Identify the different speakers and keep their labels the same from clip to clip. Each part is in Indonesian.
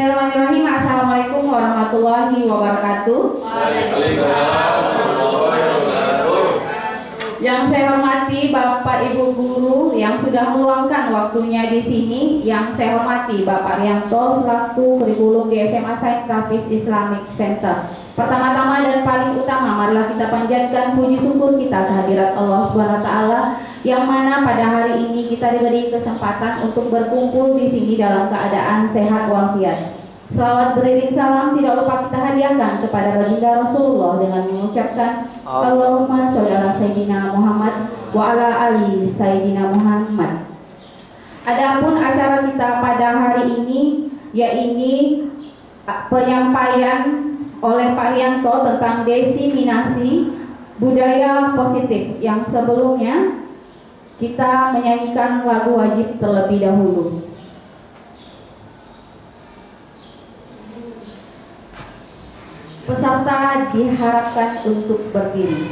Speaker 1: Bismillahirrahmanirrahim. Assalamualaikum warahmatullahi wabarakatuh.
Speaker 2: Waalaikumsalam warahmatullahi wabarakatuh.
Speaker 1: Yang saya hormati Bapak Ibu guru yang sudah meluangkan waktunya di sini. Yang saya hormati Bapak Rianto selaku kurikulum di SMA Saint Hafiz Islamic Center. Pertama-tama dan paling utama, marilah kita panjatkan puji syukur kita kehadirat Allah Subhanahu wa taala yang mana pada hari ini kita diberi kesempatan untuk berkumpul di sini dalam keadaan sehat walafiat. Salawat beriring salam tidak lupa kita hadiahkan kepada baginda Rasulullah dengan mengucapkan Allahumma sholli ala Sayyidina Muhammad wa ala ali Sayyidina Muhammad. Adapun acara kita pada hari ini yaitu penyampaian oleh Pak Rianto tentang diseminasi budaya positif. Yang sebelumnya kita menyanyikan lagu wajib terlebih dahulu. Peserta diharapkan untuk berdiri.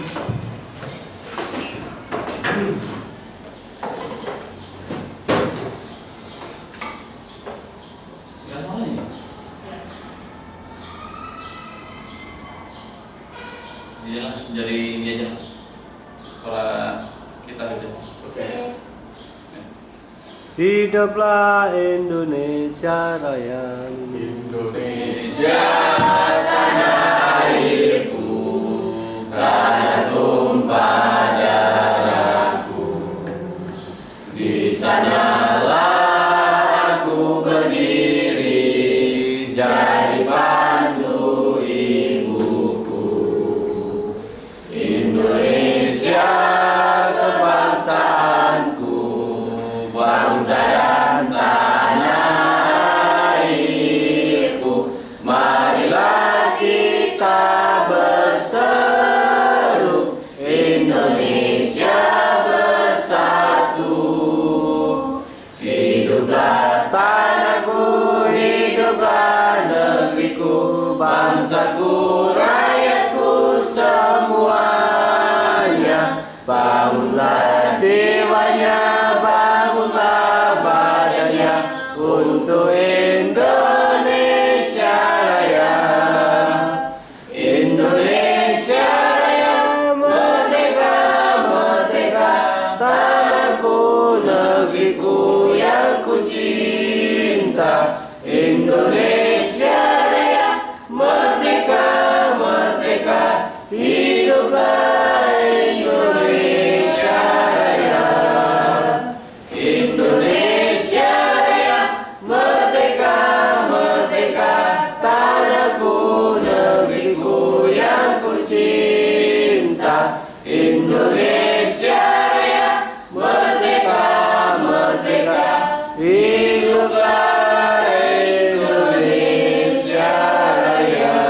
Speaker 2: Dia langsung jadi ini aja. Kalau kita aja. Oke.
Speaker 3: Hiduplah Indonesia Raya.
Speaker 2: Indonesia tanah airku, tanah tumpah darahku. Di sanalah aku berdiri, jadi pandu ibuku. Indonesia kebangsaanku, bangsa dan tanah airku. Marilah kita berseru, Indonesia bersatu. Hiduplah tanahku, hiduplah negeriku, bangsaku, rakyatku semuanya. Bangunlah jiwanya, bangunlah badannya untuk Indonesia Raya. Indonesia Raya, merdeka, merdeka, tanahku, negeriku yang ku cinta. Indonesia Raya, merdeka, merdeka, hiduplah Indonesia Raya. Indonesia Raya, merdeka, merdeka, tanahku, negeriku yang ku cinta. Indonesia Raya, merdeka, merdeka, hiduplah Indonesia Raya.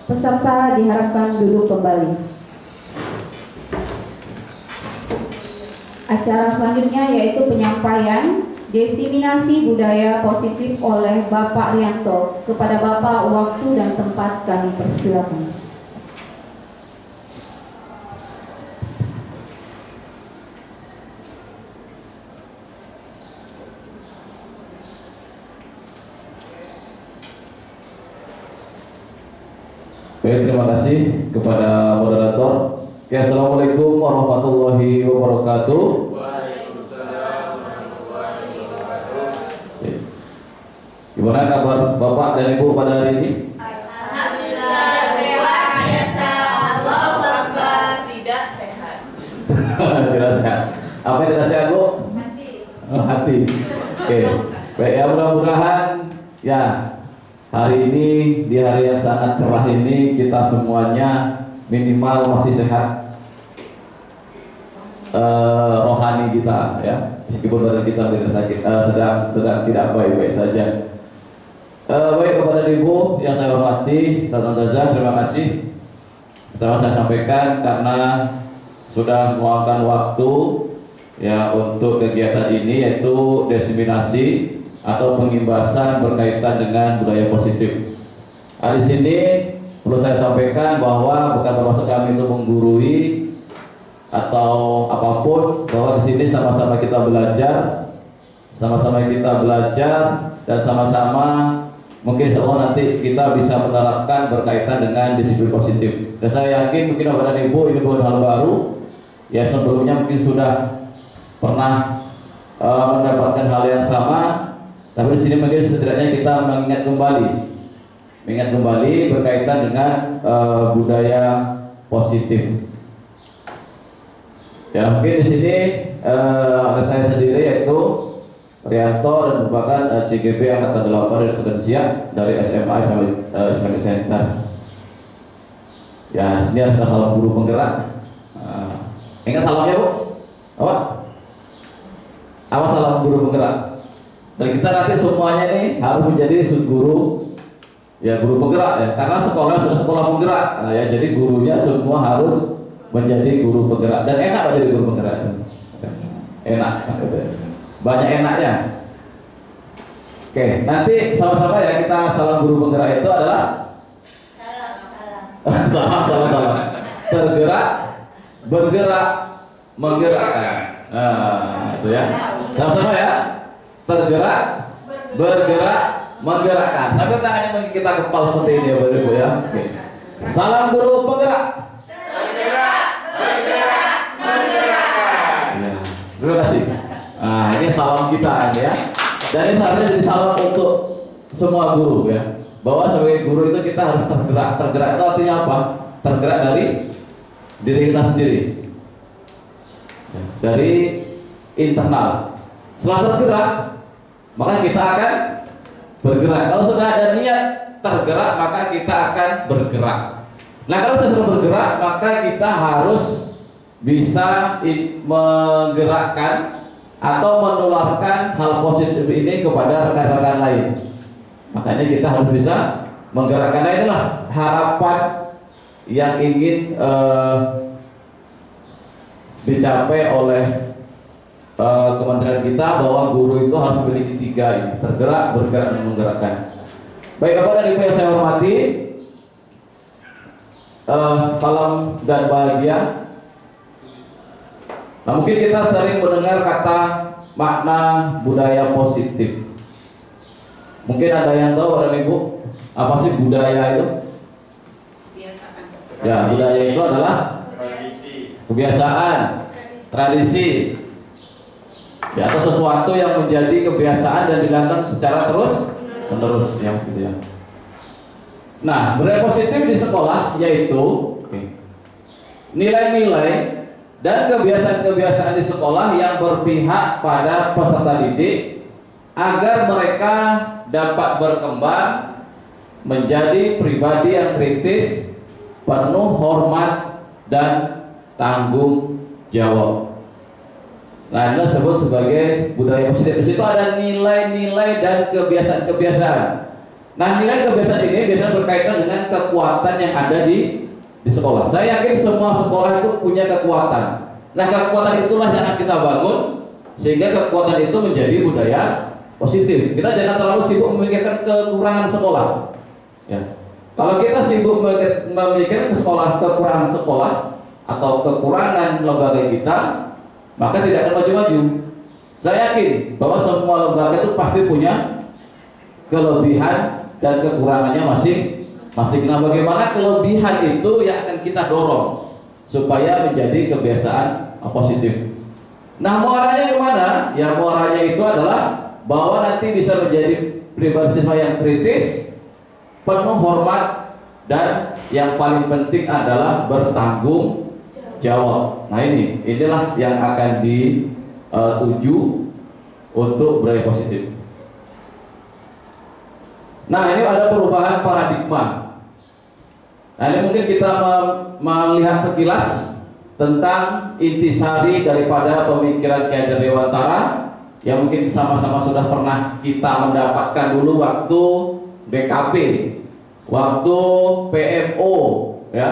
Speaker 1: Peserta diharapkan duduk kembali. Acara selanjutnya yaitu penyampaian diseminasi budaya positif oleh Bapak Rianto. Kepada Bapak waktu dan tempat kami persilakan.
Speaker 4: Baik, terima kasih kepada moderator. Ya, assalamualaikum warahmatullahi wabarakatuh.
Speaker 2: Waalaikumsalam warahmatullahi wabarakatuh.
Speaker 4: Gimana kabar Bapak dan Ibu pada hari ini?
Speaker 5: Alhamdulillah sehat biasa. Allahu Akbar. Tidak sehat.
Speaker 4: Tidak sehat. Apa yang tidak sehat, Bu?
Speaker 5: Hati.
Speaker 4: Oh, hati. Oke. Baik, ya mudah-mudahan ya hari ini di hari yang sangat cerah ini kita semuanya minimal masih sehat rohani kita ya, meskipun badan kita tidak sakit, sedang tidak baik-baik saja. Baik, kepada Ibu yang saya hormati, Ustaz Zazah, terima kasih telah saya sampaikan karena sudah meluangkan waktu ya untuk kegiatan ini, yaitu diseminasi atau pengimbasan berkaitan dengan budaya positif. Di sini perlu saya sampaikan bahwa bukan bermaksud kami itu menggurui atau apapun, bahwa di sini sama-sama kita belajar dan sama-sama mungkin insya Allah nanti kita bisa menerapkan berkaitan dengan disiplin positif. Dan saya yakin mungkin Bapak dan Ibu ini bukan hal baru, ya sebelumnya mungkin sudah pernah mendapatkan hal yang sama, tapi di sini mungkin setidaknya kita mengingat kembali berkaitan dengan budaya positif. Ya mungkin di sini ada saya sendiri yaitu Rianto dan merupakan CGP Angkatan 8 dari Potensia dari SMA Islamic Center. Ya, di sini ada salam guru penggerak. Ingat salamnya Bu? Apa? Apa salam guru penggerak? Dan kita nanti semuanya nih harus menjadi guru, ya guru penggerak ya. Karena sekolah sudah sekolah penggerak, ya jadi gurunya semua harus menjadi guru penggerak. Dan enak menjadi guru penggerak. Enak. Banyak enaknya. Oke, nanti sama-sama ya kita salam guru penggerak itu adalah salam. Tergerak, bergerak, menggerakkan. Nah, itu ya. Sama-sama ya. Tergerak, bergerak, menggerakkan. Sampai tangannya kita kepal seperti ini ya, Bapak Ibu ya. Oke. Salam guru penggerak.
Speaker 5: Bergerak, bergerak, menggerakkan.
Speaker 4: Ya. Terima kasih. Nah, ini salam kita ya. Dan ini seharusnya jadi salam untuk semua guru ya. Bahwa sebagai guru itu kita harus tergerak. Tergerak itu artinya apa? Tergerak dari diri kita sendiri. Dari internal. Setelah tergerak, maka kita akan bergerak. Kalau sudah ada niat tergerak, maka kita akan bergerak. Nah, kalau sudah bergerak, maka kita harus bisa menggerakkan atau menularkan hal positif ini kepada rekan-rekan lain. Makanya kita harus bisa menggerakkan. Nah, itulah harapan yang ingin dicapai oleh kementerian kita, bahwa guru itu harus memiliki 3 ini: tergerak, bergerak, dan menggerakkan. Baik Bapak dan Ibu yang saya hormati, salam dan bahagia. Nah, mungkin kita sering mendengar kata makna budaya positif. Mungkin ada yang tahu Bapak dan Ibu apa sih budaya itu? Ya, budaya itu adalah kebiasaan, tradisi, ya, atau sesuatu yang menjadi kebiasaan dan dilakukan secara terus menerus, ya, gitu ya. Nah, budaya positif di sekolah yaitu nilai-nilai dan kebiasaan-kebiasaan di sekolah yang berpihak pada peserta didik agar mereka dapat berkembang menjadi pribadi yang kritis, penuh hormat dan tanggung jawab. Nah, ini disebut sebagai budaya positif. Di situ ada nilai-nilai dan kebiasaan-kebiasaan. Nah, nilai kebiasaan ini biasanya berkaitan dengan kekuatan yang ada di sekolah. Saya yakin semua sekolah itu punya kekuatan. Nah, kekuatan itulah yang akan kita bangun sehingga kekuatan itu menjadi budaya positif. Kita jangan terlalu sibuk memikirkan kekurangan sekolah. Ya. Kalau kita sibuk memikirkan kekurangan sekolah atau kekurangan lembaga kita, maka tidak akan maju-maju. Saya yakin bahwa semua lembaga itu pasti punya kelebihan dan kekurangannya masing-masing. Nah, bagaimana kelebihan itu yang akan kita dorong supaya menjadi kebiasaan positif. Nah, muaranya kemana? Ya, muaranya itu adalah bahwa nanti bisa menjadi pribadi yang kritis, penuh hormat, dan yang paling penting adalah bertanggung jawab. Nah, inilah yang akan dituju untuk budaya positif. Nah, ini ada perubahan paradigma. Nah, ini mungkin kita melihat sekilas tentang intisari daripada pemikiran Ki Hajar Dewantara yang mungkin sama-sama sudah pernah kita mendapatkan dulu waktu BKP, waktu PMO, ya.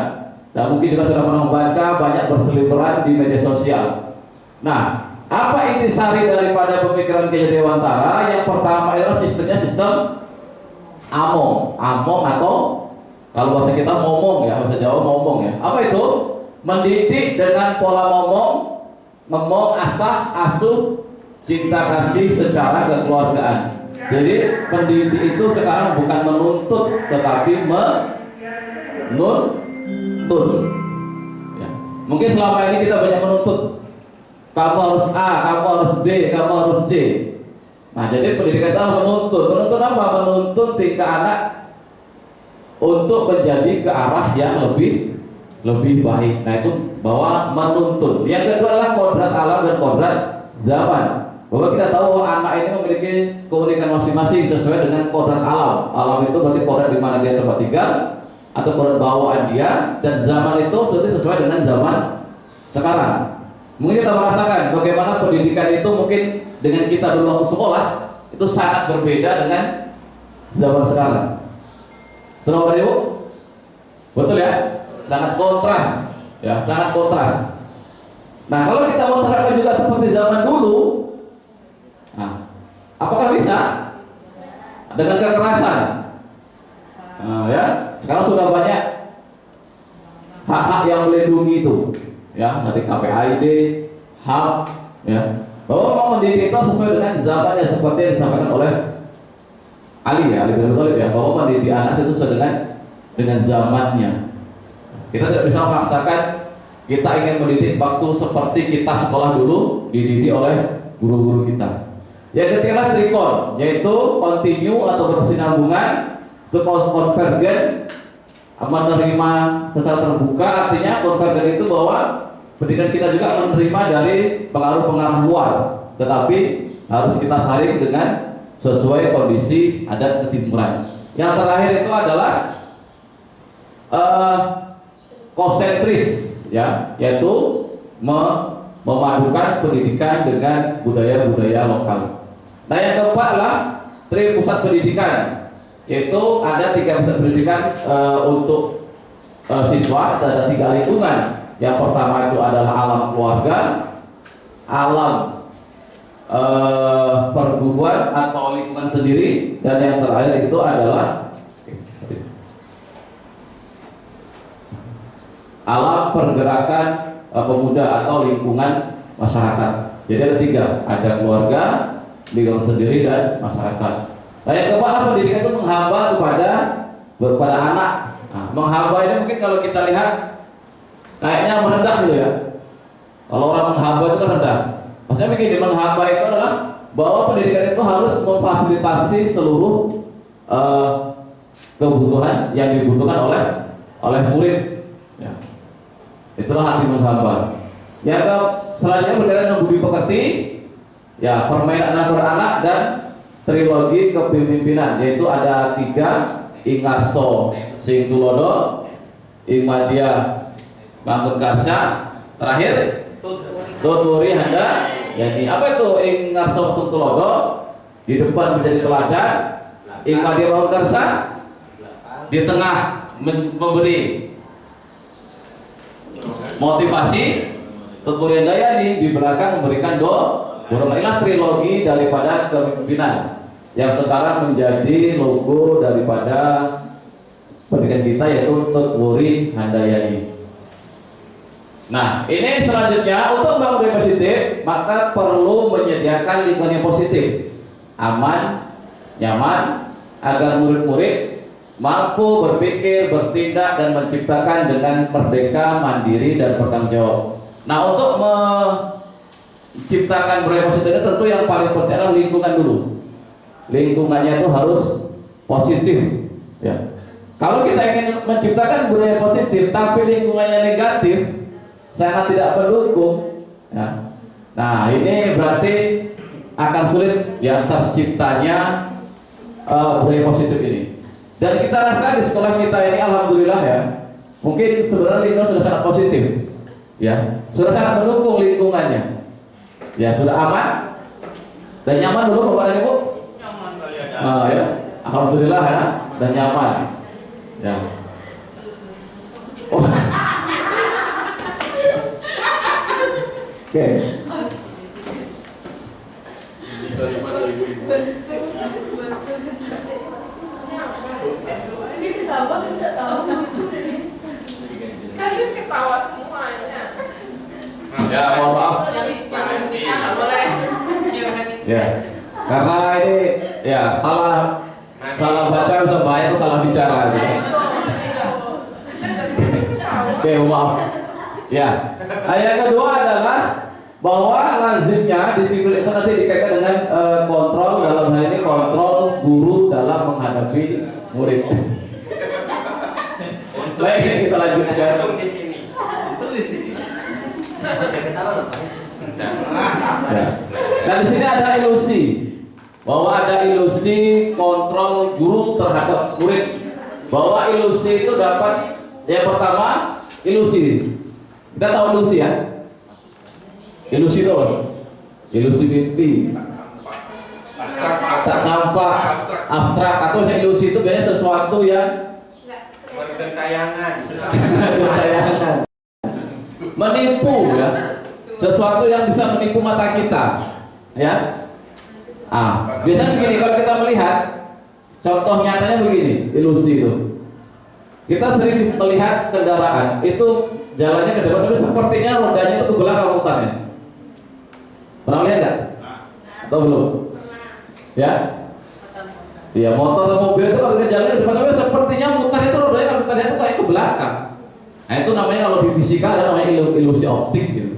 Speaker 4: Dan mungkin juga sudah pernah membaca banyak berseliweran di media sosial. Nah, apa intisari daripada pemikiran Ki Hajar Dewantara? Yang pertama adalah sistemnya sistem among atau kalau bahasa kita ngomong, ya, bahasa Jawa ngomong, ya. Apa itu? Mendidik dengan pola ngomong, asah, asuh, cinta kasih secara kekeluargaan. Jadi pendidik itu sekarang bukan menuntut tetapi menuntun. Ya. Mungkin selama ini kita banyak menuntut. Kamu harus A, kamu harus B, kamu harus C. Nah, jadi pendidikan itu menuntun. Menuntun apa? Menuntun tingkah anak untuk menjadi ke arah yang lebih baik. Nah, itu bahwa menuntun. Yang kedua adalah kodrat alam dan kodrat zaman. Bahwa kita tahu bahwa anak ini memiliki keunikan masing-masing sesuai dengan kodrat alam. Alam itu berarti kodrat di mana dia tempat tinggal atau kodrat bawaan dia, dan zaman itu berarti sesuai dengan zaman sekarang. Mungkin kita merasakan bagaimana pendidikan itu mungkin dengan kita dulu waktu sekolah itu sangat berbeda dengan zaman sekarang. Betul Bapak Ibu? Betul ya? Sangat kontras, ya sangat kontras. Nah, kalau kita mau terapkan juga seperti zaman dulu, nah, apakah bisa? Dengan kekerasan. Nah, ya, sekarang sudah banyak hak-hak yang melindungi itu, ya dari KPAID, HAM, ya. Bahwa mau mendidik itu sesuai dengan zamannya seperti yang disampaikan oleh Ali ya, Ali bin Abi Thalib ya, bahwa mendidik anak itu sesuai dengan zamannya. Kita tidak bisa memaksakan kita ingin mendidik waktu seperti kita sekolah dulu dididik oleh guru-guru kita. Yang ketiga trikon, yaitu continue atau berkesinambungan, itu konvergen, menerima secara terbuka. Artinya konvergen itu bahwa pendidikan kita juga menerima dari pengaruh-pengaruh luar, tetapi harus kita saring dengan sesuai kondisi adat ketimuran. Yang terakhir itu adalah konsentris, ya, yaitu memadukan pendidikan dengan budaya-budaya lokal. Nah, yang keempat adalah pusat pendidikan, yaitu ada 3 pusat pendidikan untuk siswa, ada 3 lingkungan. Yang pertama itu adalah alam keluarga, alam perguruan atau lingkungan sendiri, dan yang terakhir itu adalah alam pergerakan pemuda atau lingkungan masyarakat. Jadi ada 3, ada keluarga, lingkungan sendiri, dan masyarakat. Nah, yang keempat, pendidikan itu menghamba kepada anak. Nah, menghamba ini mungkin kalau kita lihat kayaknya merendah gitu ya. Kalau orang menghamba itu kan rendah. Maksudnya begini, menghamba itu adalah bahwa pendidikan itu harus memfasilitasi seluruh kebutuhan yang dibutuhkan oleh murid. Ya. Itulah arti menghamba. Yang selanjutnya berkaitan dengan budi pekerti, ya, permainan anak beranak, dan trilogi kepemimpinan, yaitu ada 3, Ingarso Sing Tulodo, Ingmadia Bangun Karsa, terakhir Tuturi Handa. Jadi apa itu Ingarso Sing Tulodo? Di depan menjadi teladan, Ingmadia Bangun Karsa di tengah memberi motivasi, Tuturi Handayani di belakang memberikan dorongan. Inilah trilogi daripada kepemimpinan yang sekarang menjadi logo daripada pendidikan kita, yaitu Tuturi Handayani. Nah, ini selanjutnya untuk membangun budaya positif, maka perlu menyediakan lingkungan yang positif, aman, nyaman, agar murid-murid mampu berpikir, bertindak, dan menciptakan dengan merdeka, mandiri, dan bertanggung jawab. Nah, untuk menciptakan budaya positif ini tentu yang paling penting adalah lingkungan dulu. Lingkungannya itu harus positif, ya. Kalau kita ingin menciptakan budaya positif tapi lingkungannya negatif, sangat tidak mendukung, ya. Nah, ini berarti akan sulit ya terciptanya budaya positif ini. Dan kita rasa di sekolah kita ini alhamdulillah ya, mungkin sebenarnya lingkungan sudah sangat positif, ya, sudah sangat mendukung lingkungannya, ya, sudah aman dan nyaman dulu Bapak dan Ibu. Ya, alhamdulillah ya, dan nyaman, ya. Oh. Oke.
Speaker 5: Kalian ketawa semuanya.
Speaker 4: Ya, mohon maaf. Ya, karena ini Ya, salah baca bisa bahaya atau salah bicara gitu. Oke, maaf. Ya. Nah, yang kedua adalah bahwa lazimnya disiplin itu nanti dikaitkan dengan kontrol, dalam hal ini kontrol guru dalam menghadapi murid. Baik, kita lanjutkan.
Speaker 3: Di sini. Itu di sini.
Speaker 4: Ya. Nah, di sini ada ilusi bahwa ada ilusi kontrol guru terhadap murid. Bahwa ilusi itu dapat, yang pertama ilusi. Kita tahu ilusi ya? Ilusi itu apa? Ilusi mimpi, nampak, abstrak, atau ilusi itu biasanya sesuatu yang
Speaker 3: Bergentayangan.
Speaker 4: menipu ya, sesuatu yang bisa menipu mata kita ya. Biasanya begini, kalau kita melihat contoh nyatanya begini, ilusi itu kita sering melihat kendaraan itu jalannya ke depan tapi sepertinya rodanya itu ke belakang mutarnya. Pernah lihat nggak? Atau belum? Ya? Iya, motor atau mobil itu kalau ke jalan ke depan tapi sepertinya mutar itu rodanya, kalau kita lihat itu kayak ke belakang. Nah, itu namanya kalau di fisika ada namanya ilusi optik gitu.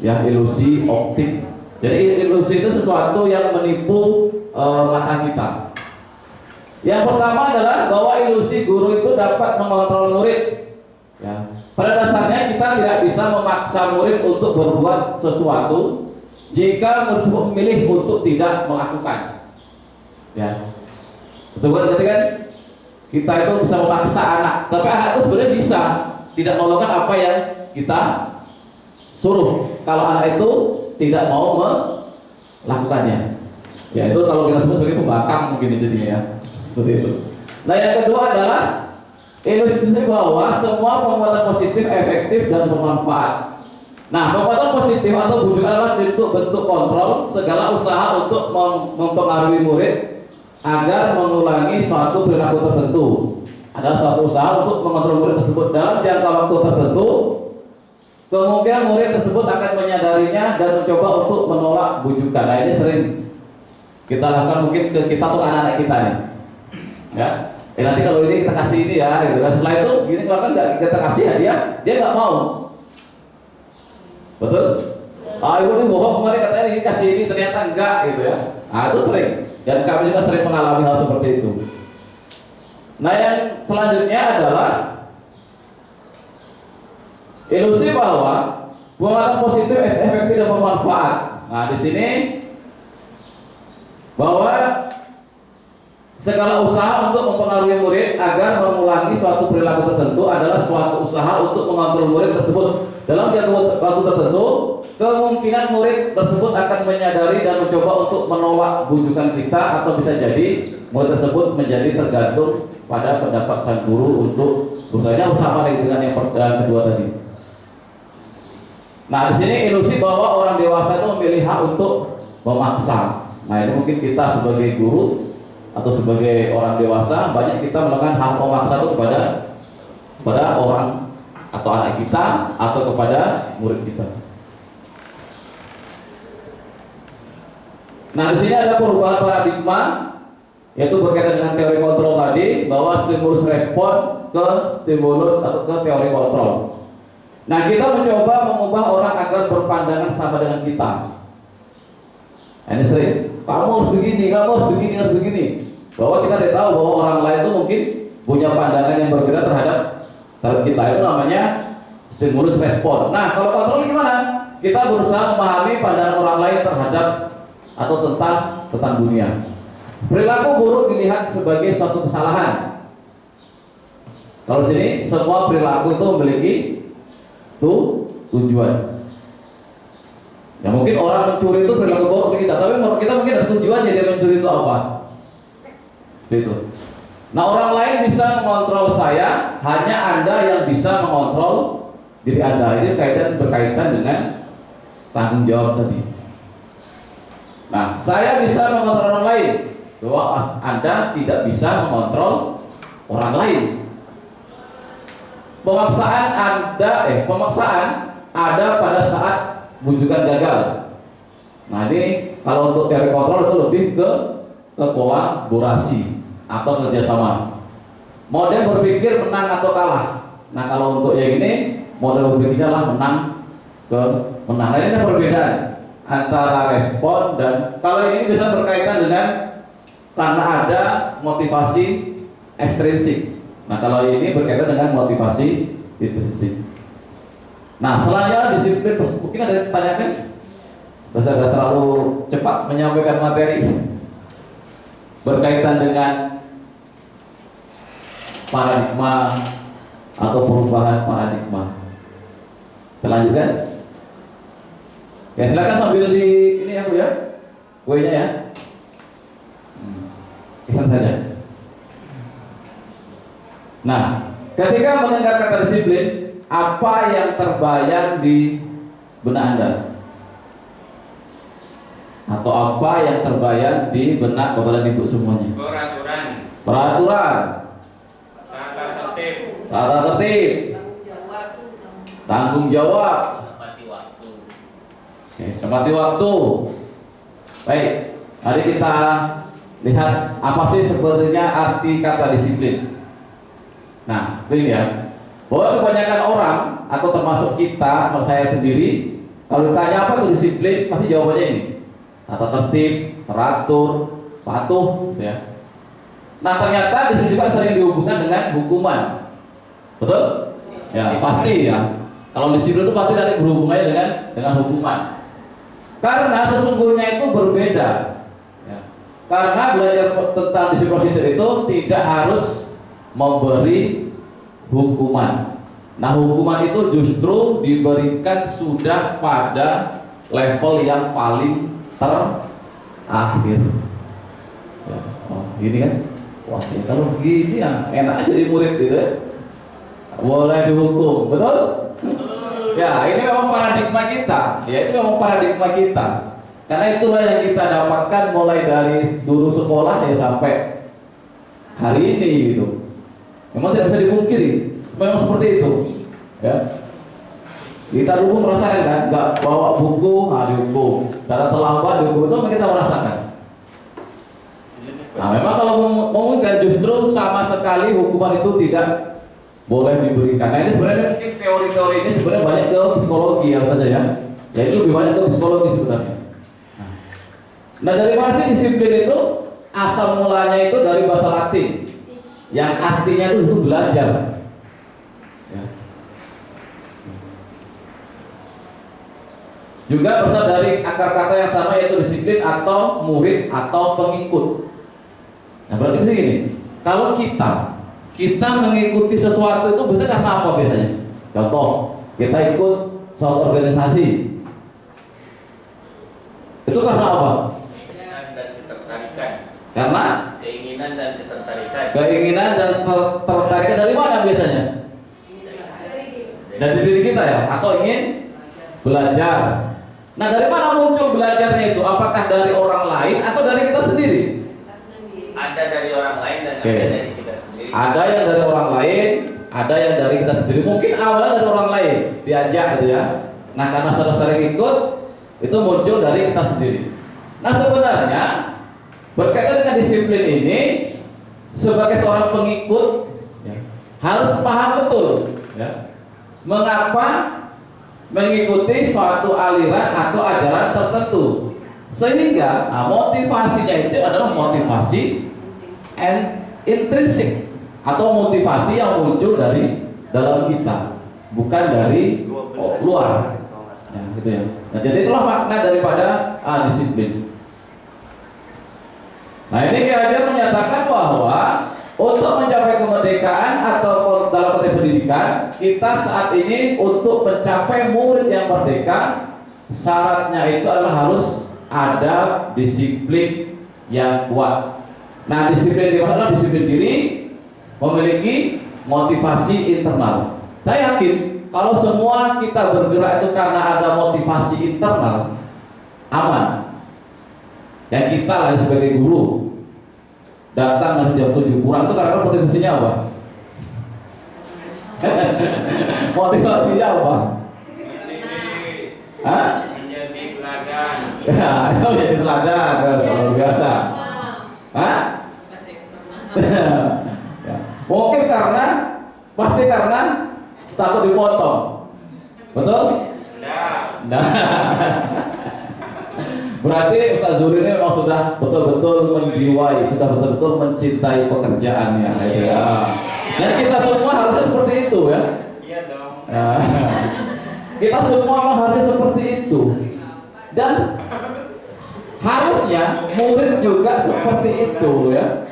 Speaker 4: Ya, ilusi optik. Jadi ilusi itu sesuatu yang menipu mata kita. Yang pertama adalah bahwa ilusi guru itu dapat mengontrol murid. Ya. Pada dasarnya kita tidak bisa memaksa murid untuk berbuat sesuatu jika murid memilih untuk tidak melakukan. Ya, betul kan? Jadi kan kita itu bisa memaksa anak, tapi anak itu sebenarnya bisa tidak melakukan apa yang kita suruh. Kalau anak itu tidak mau melakukannya, ya itu kalau kita sebut sebagai pembangkang mungkin jadinya ya, seperti itu. Nah, yang kedua adalah ilusi bahwa semua penguatan positif efektif dan bermanfaat. Nah, penguatan positif atau bujuk adalah bentuk kontrol segala usaha untuk mempengaruhi murid agar mengulangi suatu perilaku tertentu. Adalah suatu usaha untuk mengontrol murid tersebut dalam jangka waktu tertentu. Kemungkinan murid tersebut akan menyadarinya dan mencoba untuk menolak bujukan. Nah, ini sering kita lakukan mungkin ke kita atau anak-anak kita nih. Ya, nanti kalau ini kita kasih ini ya, gitu kan. Setelah itu gini kalau kan nggak kita kasih hadiah, dia nggak mau. Betul? Ibu ini bohong kemarin katanya ini kasih ini ternyata enggak gitu ya. Itu sering. Dan kami juga sering mengalami hal seperti itu. Nah, yang selanjutnya adalah ilusi bahwa penguatan positif efektif dan bermanfaat. Nah, di sini bahwa segala usaha untuk mempengaruhi murid agar mengulangi suatu perilaku tertentu adalah suatu usaha untuk mengontrol murid tersebut dalam jangka waktu tertentu. Kemungkinan murid tersebut akan menyadari dan mencoba untuk menolak bujukan kita, atau bisa jadi murid tersebut menjadi tergantung pada pendapat sang guru untuk usahanya sama dengan yang kedua tadi. Nah, di sini ilusi bahwa orang dewasa itu memilih hak untuk memaksa. Nah, ini mungkin kita sebagai guru atau sebagai orang dewasa banyak kita melakukan hak memaksa itu kepada orang atau anak kita atau kepada murid kita. Nah, di sini ada perubahan paradigma, yaitu berkaitan dengan teori kontrol tadi, bahwa stimulus respon ke stimulus atau ke teori kontrol. Nah, kita mencoba mengubah orang agar berpandangan sama dengan kita. Ini sering, kamu harus begini, kamu harus begini, harus begini. Bahwa kita tidak tahu bahwa orang lain itu mungkin punya pandangan yang berbeda terhadap kita. Itu namanya stimulus respon. Nah, kalau kontrol gimana? Kita berusaha memahami pandangan orang lain terhadap atau tentang dunia. Perilaku buruk dilihat sebagai suatu kesalahan. Kalau sini semua perilaku itu memiliki tujuan. Ya, mungkin orang mencuri itu perilaku buruk bagi kita, tapi menurut kita mungkin ada tujuannya dia mencuri itu apa? Itu. Nah, orang lain bisa mengontrol saya, hanya Anda yang bisa mengontrol diri Anda. Ini berkaitan dengan tanggung jawab tadi. Nah, saya bisa mengontrol orang lain, bahwa Anda tidak bisa mengontrol orang lain. Pemaksaan ada pada saat bujukan gagal. Nah, ini kalau untuk teori kontrol itu lebih ke ke kolaborasi atau kerjasama. Model berpikir menang atau kalah. Nah kalau untuk yang ini model berpikirnya lah menang ke menang. Nah, ini ada perbedaan antara respon dan kalau ini bisa berkaitan dengan karena ada motivasi ekstrinsik. Nah kalau ini berkaitan dengan motivasi intrinsik. Nah selanjutnya disiplin, mungkin ada yang tanyakan? Saya sudah terlalu cepat menyampaikan materi berkaitan dengan paradigma atau perubahan paradigma. Kita lanjutkan. Ya silakan sambil di ini ya Bu ya, kuenya ya. Pesan saja. Nah, ketika mendengar kata disiplin, apa yang terbayang di benak Anda? Atau apa yang terbayang di benak Bapak dan Ibu semuanya?
Speaker 3: Peraturan.
Speaker 4: Peraturan,
Speaker 3: Tata tertib.
Speaker 4: tata tertib, tanggung jawab,
Speaker 3: Menepati waktu.
Speaker 4: oke, tempati waktu. Baik, mari kita lihat apa sih sebenarnya arti kata disiplin. Nah, ini ya, bahwa kebanyakan orang atau termasuk kita, atau saya sendiri, kalau ditanya apa itu disiplin, pasti jawabannya ini: tata tertib, teratur, patuh, gitu ya. Nah ternyata disiplin juga sering dihubungkan dengan hukuman, betul? Ya pasti ya. Kalau disiplin itu pasti nanti berhubungannya dengan hukuman. Karena sesungguhnya itu berbeda. Ya. Karena belajar tentang disiplin positif itu tidak harus memberi hukuman. Nah hukuman itu justru diberikan sudah pada level yang paling terakhir. Ya. Oh, gini kan? Wah ya, kalau gini ya enak aja jadi murid gitu ya. Boleh dihukum, betul? Ya ini memang paradigma kita. Ya ini memang paradigma kita. Karena itulah yang kita dapatkan mulai dari dulu sekolah ya sampai hari ini gitu. Memang tidak bisa dipungkiri, memang seperti itu. Ya. Kita dulu merasakan kan, nggak bawa buku, dihukum. Datang terlambat dihukum, itu memang kita merasakan. Nah, memang kalau memungkinkan justru sama sekali hukuman itu tidak boleh diberikan. Nah ini sebenarnya mungkin teori-teori ini sebenarnya banyak ke psikologi ya saja ya. Ya itu lebih banyak ke psikologi sebenarnya. Nah dari mana sih disiplin itu? Asal mulanya itu dari bahasa Latin yang artinya itu belajar. Ya. Juga berasal dari akar kata yang sama yaitu disiplin atau murid atau pengikut. Nah berarti begini, kalau kita mengikuti sesuatu itu biasanya karena apa biasanya? Contoh, kita ikut suatu organisasi. Itu karena apa?
Speaker 3: Keinginan dan ketertarikan.
Speaker 4: Karena
Speaker 3: Keinginan dan ketertarikan.
Speaker 4: keinginan dan tertarikan dari mana biasanya? Dari diri kita ya, atau ingin belajar. Nah dari mana muncul belajarnya itu? Apakah dari orang lain atau dari kita sendiri?
Speaker 3: Ada dari orang lain dan
Speaker 4: Oke.
Speaker 3: ada dari kita sendiri.
Speaker 4: Ada yang dari orang lain, ada yang dari kita sendiri. Mungkin awalnya dari orang lain, diajak gitu ya. Nah karena sering ikut, itu muncul dari kita sendiri. Nah sebenarnya berkaitan dengan disiplin ini, sebagai seorang pengikut ya, harus paham betul ya, mengapa mengikuti suatu aliran atau ajaran tertentu, sehingga motivasinya itu adalah motivasi intrinsik atau motivasi yang muncul dari dalam kita, bukan dari luar. Ya, gitu ya. Nah, jadi itulah makna daripada disiplin. Nah, ini kira-kira menyatakan bahwa untuk mencapai kemerdekaan atau dalam konteks pendidikan, kita saat ini untuk mencapai murid yang merdeka, syaratnya itu adalah harus ada disiplin yang kuat. Nah, disiplin di mana? Disiplin diri, memiliki motivasi internal. Saya yakin kalau semua kita bergerak itu karena ada motivasi internal, aman. Dan kita lah sebagai guru datang nanti jam 7 kurang itu karena motivasinya apa? Motivasinya apa? Hah?
Speaker 3: Menjadi teladan.
Speaker 4: Ya, itu menjadi teladan, luar biasa. Ya. Mungkin pasti karena takut dipotong. Betul? Nah, berarti Ustaz Zuri ini memang sudah betul-betul menjiwai, sudah betul-betul mencintai pekerjaannya, ya. Dan kita semua harusnya seperti itu, ya.
Speaker 3: Iya dong.
Speaker 4: Nah, kita semua memang harusnya seperti itu. Dan harusnya murid juga seperti itu, ya.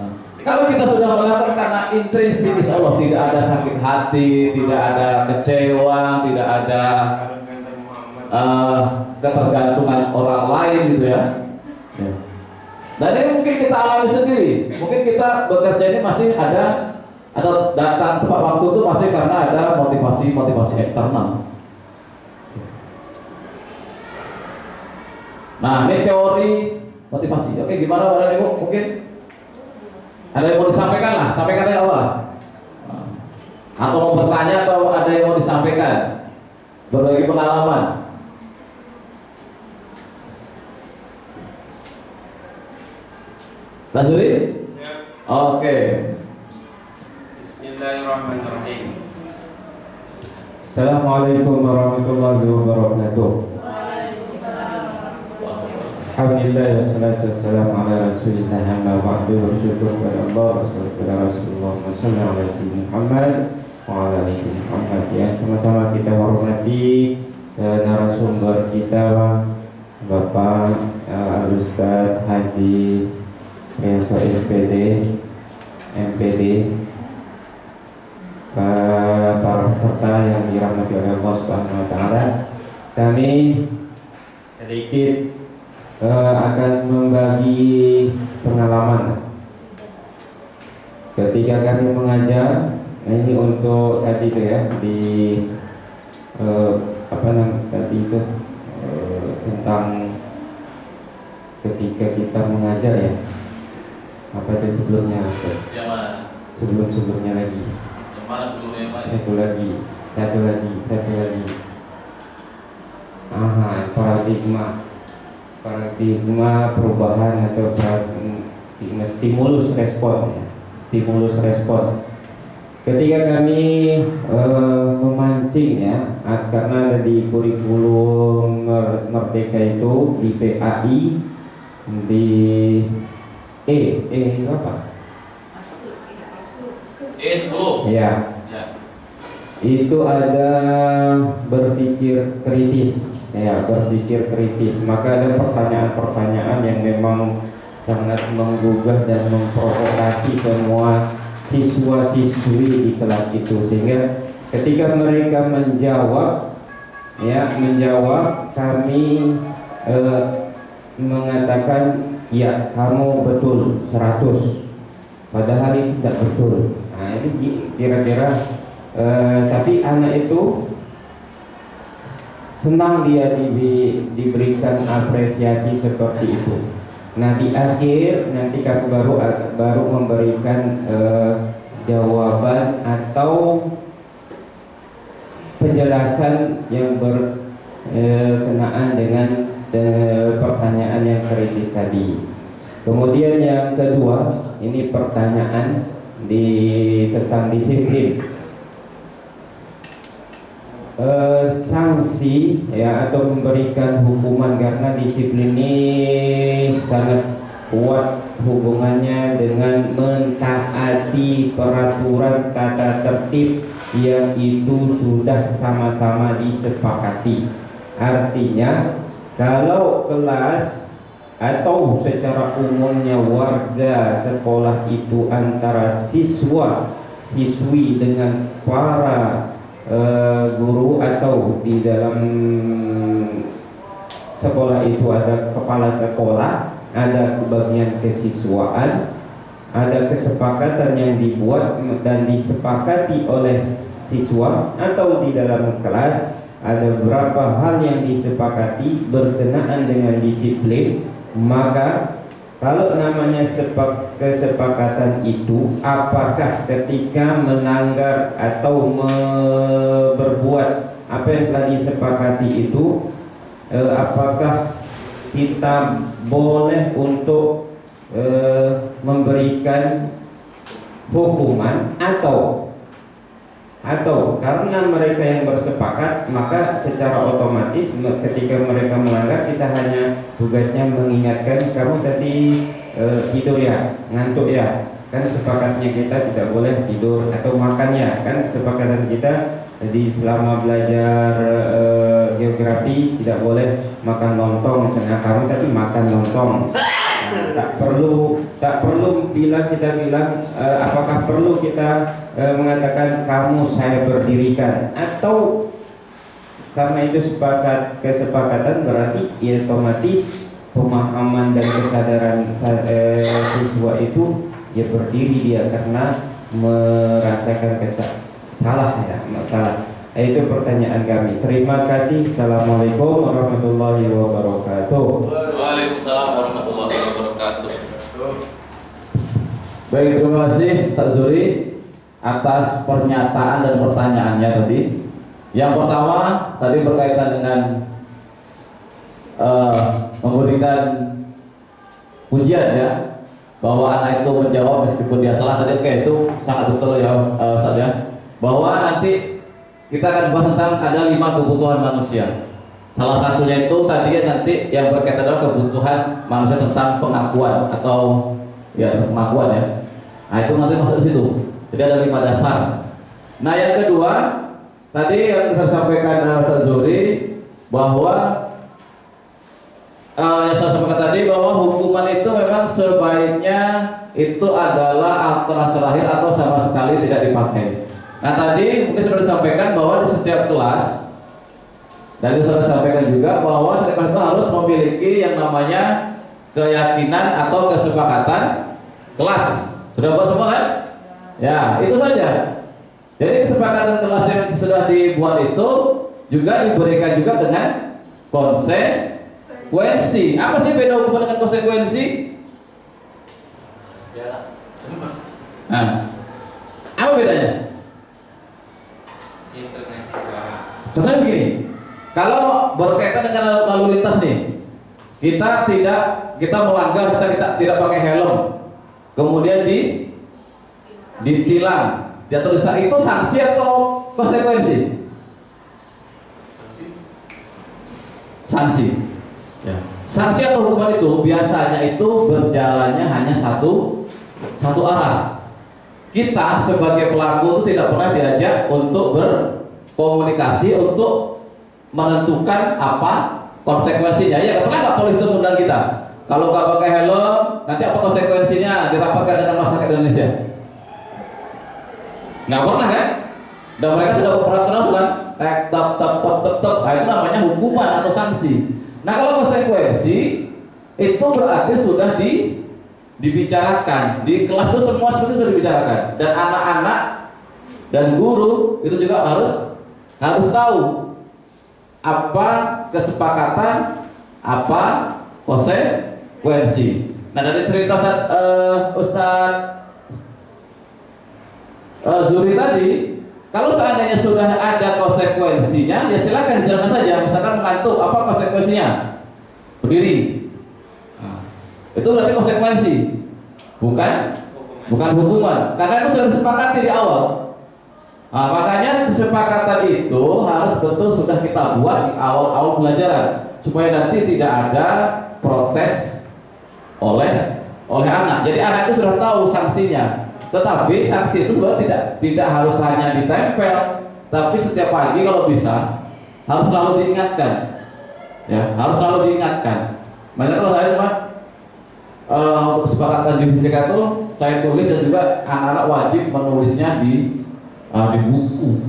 Speaker 4: Nah, kalau kita sudah melakukan karena intrinsik, insya Allah tidak ada sakit hati, tidak ada kecewa, tidak ada ketergantungan orang lain gitu ya. Ya. Dan ini mungkin kita alami sendiri. Mungkin kita bekerja ini masih ada atau datang tepat waktu itu masih karena ada motivasi eksternal. Nah, ini teori motivasi. Oke, gimana Bapak Ibu? Mungkin ada yang mau disampaikan lah, sampaikan dari awal. Atau mau bertanya atau ada yang mau disampaikan? Berbagi pengalaman. Lazuri?
Speaker 3: Ya.
Speaker 4: Oke.
Speaker 3: Bismillahirrahmanirrahim.
Speaker 6: Assalamualaikum warahmatullahi wabarakatuh. Alhamdulillah wassalatu wassalamu ala rasulillah amma ba'du. Bersyukur kepada Allah wassalatu kepada Rasulullah sallallahu alaihi wasallam Muhammad wa ala alihi Muhammad. Ya, sama-sama kita hormati narasumber kita Bapak Al-Ustaz Haji Rianto MPD, para peserta yang dirahmati oleh Allah Subhanahu wa taala. Kami sedikit akan membagi pengalaman ketika kami mengajar. Ini untuk tadi itu ya di tadi itu tentang ketika kita mengajar ya. Apa itu sebelumnya?
Speaker 2: Yang mana?
Speaker 6: Sebelumnya lagi.
Speaker 2: Yang mana sebelumnya yang mana?
Speaker 6: Satu lagi. Paradigma perubahan atau paradigma stimulus respon. Ketika kami memancing ya, karena ada di kurikulum Merdeka itu di PAI di itu apa?
Speaker 2: 10.
Speaker 6: Ya.
Speaker 2: Ya.
Speaker 6: Itu ada berpikir kritis. Maka ada pertanyaan-pertanyaan yang memang sangat menggugah dan memprovokasi semua siswa-siswi di kelas itu, sehingga ketika mereka menjawab kami mengatakan ya kamu betul 100, padahal itu tidak betul. Nah ini kira-kira tapi anak itu senang dia diberikan apresiasi seperti itu. Nah di akhir nanti kami baru memberikan jawaban atau penjelasan yang berkenaan dengan pertanyaan yang kritis tadi. Kemudian yang kedua, ini pertanyaan tentang disiplin. Sanksi ya atau memberikan hukuman, karena disiplin ini sangat kuat hubungannya dengan mentaati peraturan tata tertib yang itu sudah sama-sama disepakati. Artinya kalau kelas atau secara umumnya warga sekolah itu antara siswi dengan para guru, atau di dalam sekolah itu ada kepala sekolah, ada bagian kesiswaan, ada kesepakatan yang dibuat dan disepakati oleh siswa, atau di dalam kelas ada beberapa hal yang disepakati berkenaan dengan disiplin. Maka kalau namanya kesepakatan itu, apakah ketika melanggar atau berbuat apa yang telah disepakati itu, apakah kita boleh untuk memberikan hukuman atau karena mereka yang bersepakat, maka secara otomatis ketika mereka melanggar kita hanya tugasnya mengingatkan, kamu tadi tidur ya, ngantuk ya, kan sepakatnya kita tidak boleh tidur atau makan ya, kan kesepakatan kita di selama belajar geografi tidak boleh makan lontong, misalnya kamu tadi makan lontong. Tak perlu kita bilang apakah perlu kita mengatakan kamu saya berdirikan, atau karena itu kesepakatan berarti ya otomatis pemahaman dan kesadaran siswa itu ya berdiri dia karena merasakan salah. Itu pertanyaan kami. Terima kasih. Assalamualaikum warahmatullahi wabarakatuh.
Speaker 2: Waalaikumsalam warahmatullahi wabarakatuh.
Speaker 4: Baik, terima kasih Pak Zuri atas pernyataan dan pertanyaannya tadi. Yang pertama tadi berkaitan dengan memberikan pujian ya, bahwa anak itu menjawab meskipun dia salah tadi. Oke, itu sangat betul ya Ustaz ya, bahwa nanti kita akan bahas tentang ada 5 kebutuhan manusia. Salah satunya itu tadi nanti yang berkaitan dengan kebutuhan manusia tentang pengakuan atau ya pengakuan ya. Nah itu nanti masuk di situ. Jadi ada 5 dasar. Nah yang kedua tadi yang saya sampaikan Ustaz Zuri bahwa yang saya sampaikan tadi bahwa hukuman itu memang sebaiknya itu adalah alternatif terakhir atau sama sekali tidak dipakai. Nah tadi mungkin sudah disampaikan bahwa di setiap kelas, dan sudah disampaikan juga bahwa setiap kelas itu harus memiliki yang namanya keyakinan atau kesepakatan kelas. Sudah buat semua kan? Ya itu saja. Jadi kesepakatan kelas yang sudah dibuat itu juga diberikan juga dengan konsekuensi. Apa sih beda hukuman dengan konsekuensi?
Speaker 2: Ya, sama.
Speaker 4: Nah, apa bedanya? Contohnya begini, kalau berkaitan dengan lalu lintas nih, kita melanggar, kita tidak pakai helm, kemudian ditilang, jatuh itu sanksi atau konsekuensi? Sanksi. Ya. Sanksi atau hukuman itu biasanya itu berjalannya hanya satu arah. Kita sebagai pelaku itu tidak pernah diajak untuk berkomunikasi untuk menentukan apa konsekuensinya. Ya nggak polisi itu undang kita. Kalau nggak pakai helm, nanti apa konsekuensinya dirapatkan dengan masyarakat Indonesia? Nggak pernah kan? Dan mereka sudah peraturan kan? Tep. Nah itu namanya hukuman atau sanksi. Nah kalau konsekuensi itu berarti sudah dibicarakan di kelas itu, semua seperti itu sudah dibicarakan, dan anak-anak dan guru itu juga harus tahu apa kesepakatan, apa konsekuensi. Nah dari cerita Ustaz Zuri tadi, kalau seandainya sudah ada konsekuensinya, ya silakan jalankan saja. Misalkan mengantuk, apa konsekuensinya? Berdiri. Itu berarti konsekuensi, bukan hukuman, karena itu sudah disepakati di awal. Nah, makanya kesepakatan itu harus betul sudah kita buat di awal pelajaran supaya nanti tidak ada protes oleh anak. Jadi anak itu sudah tahu sanksinya. Tetapi sanksi itu sebenarnya tidak harus hanya ditempel, tapi setiap pagi kalau bisa harus selalu diingatkan. Ya, harus selalu diingatkan. Makanya kalau saya cuma untuk kesepakatan di fisika itu saya tulis, dan juga anak-anak wajib menulisnya di buku.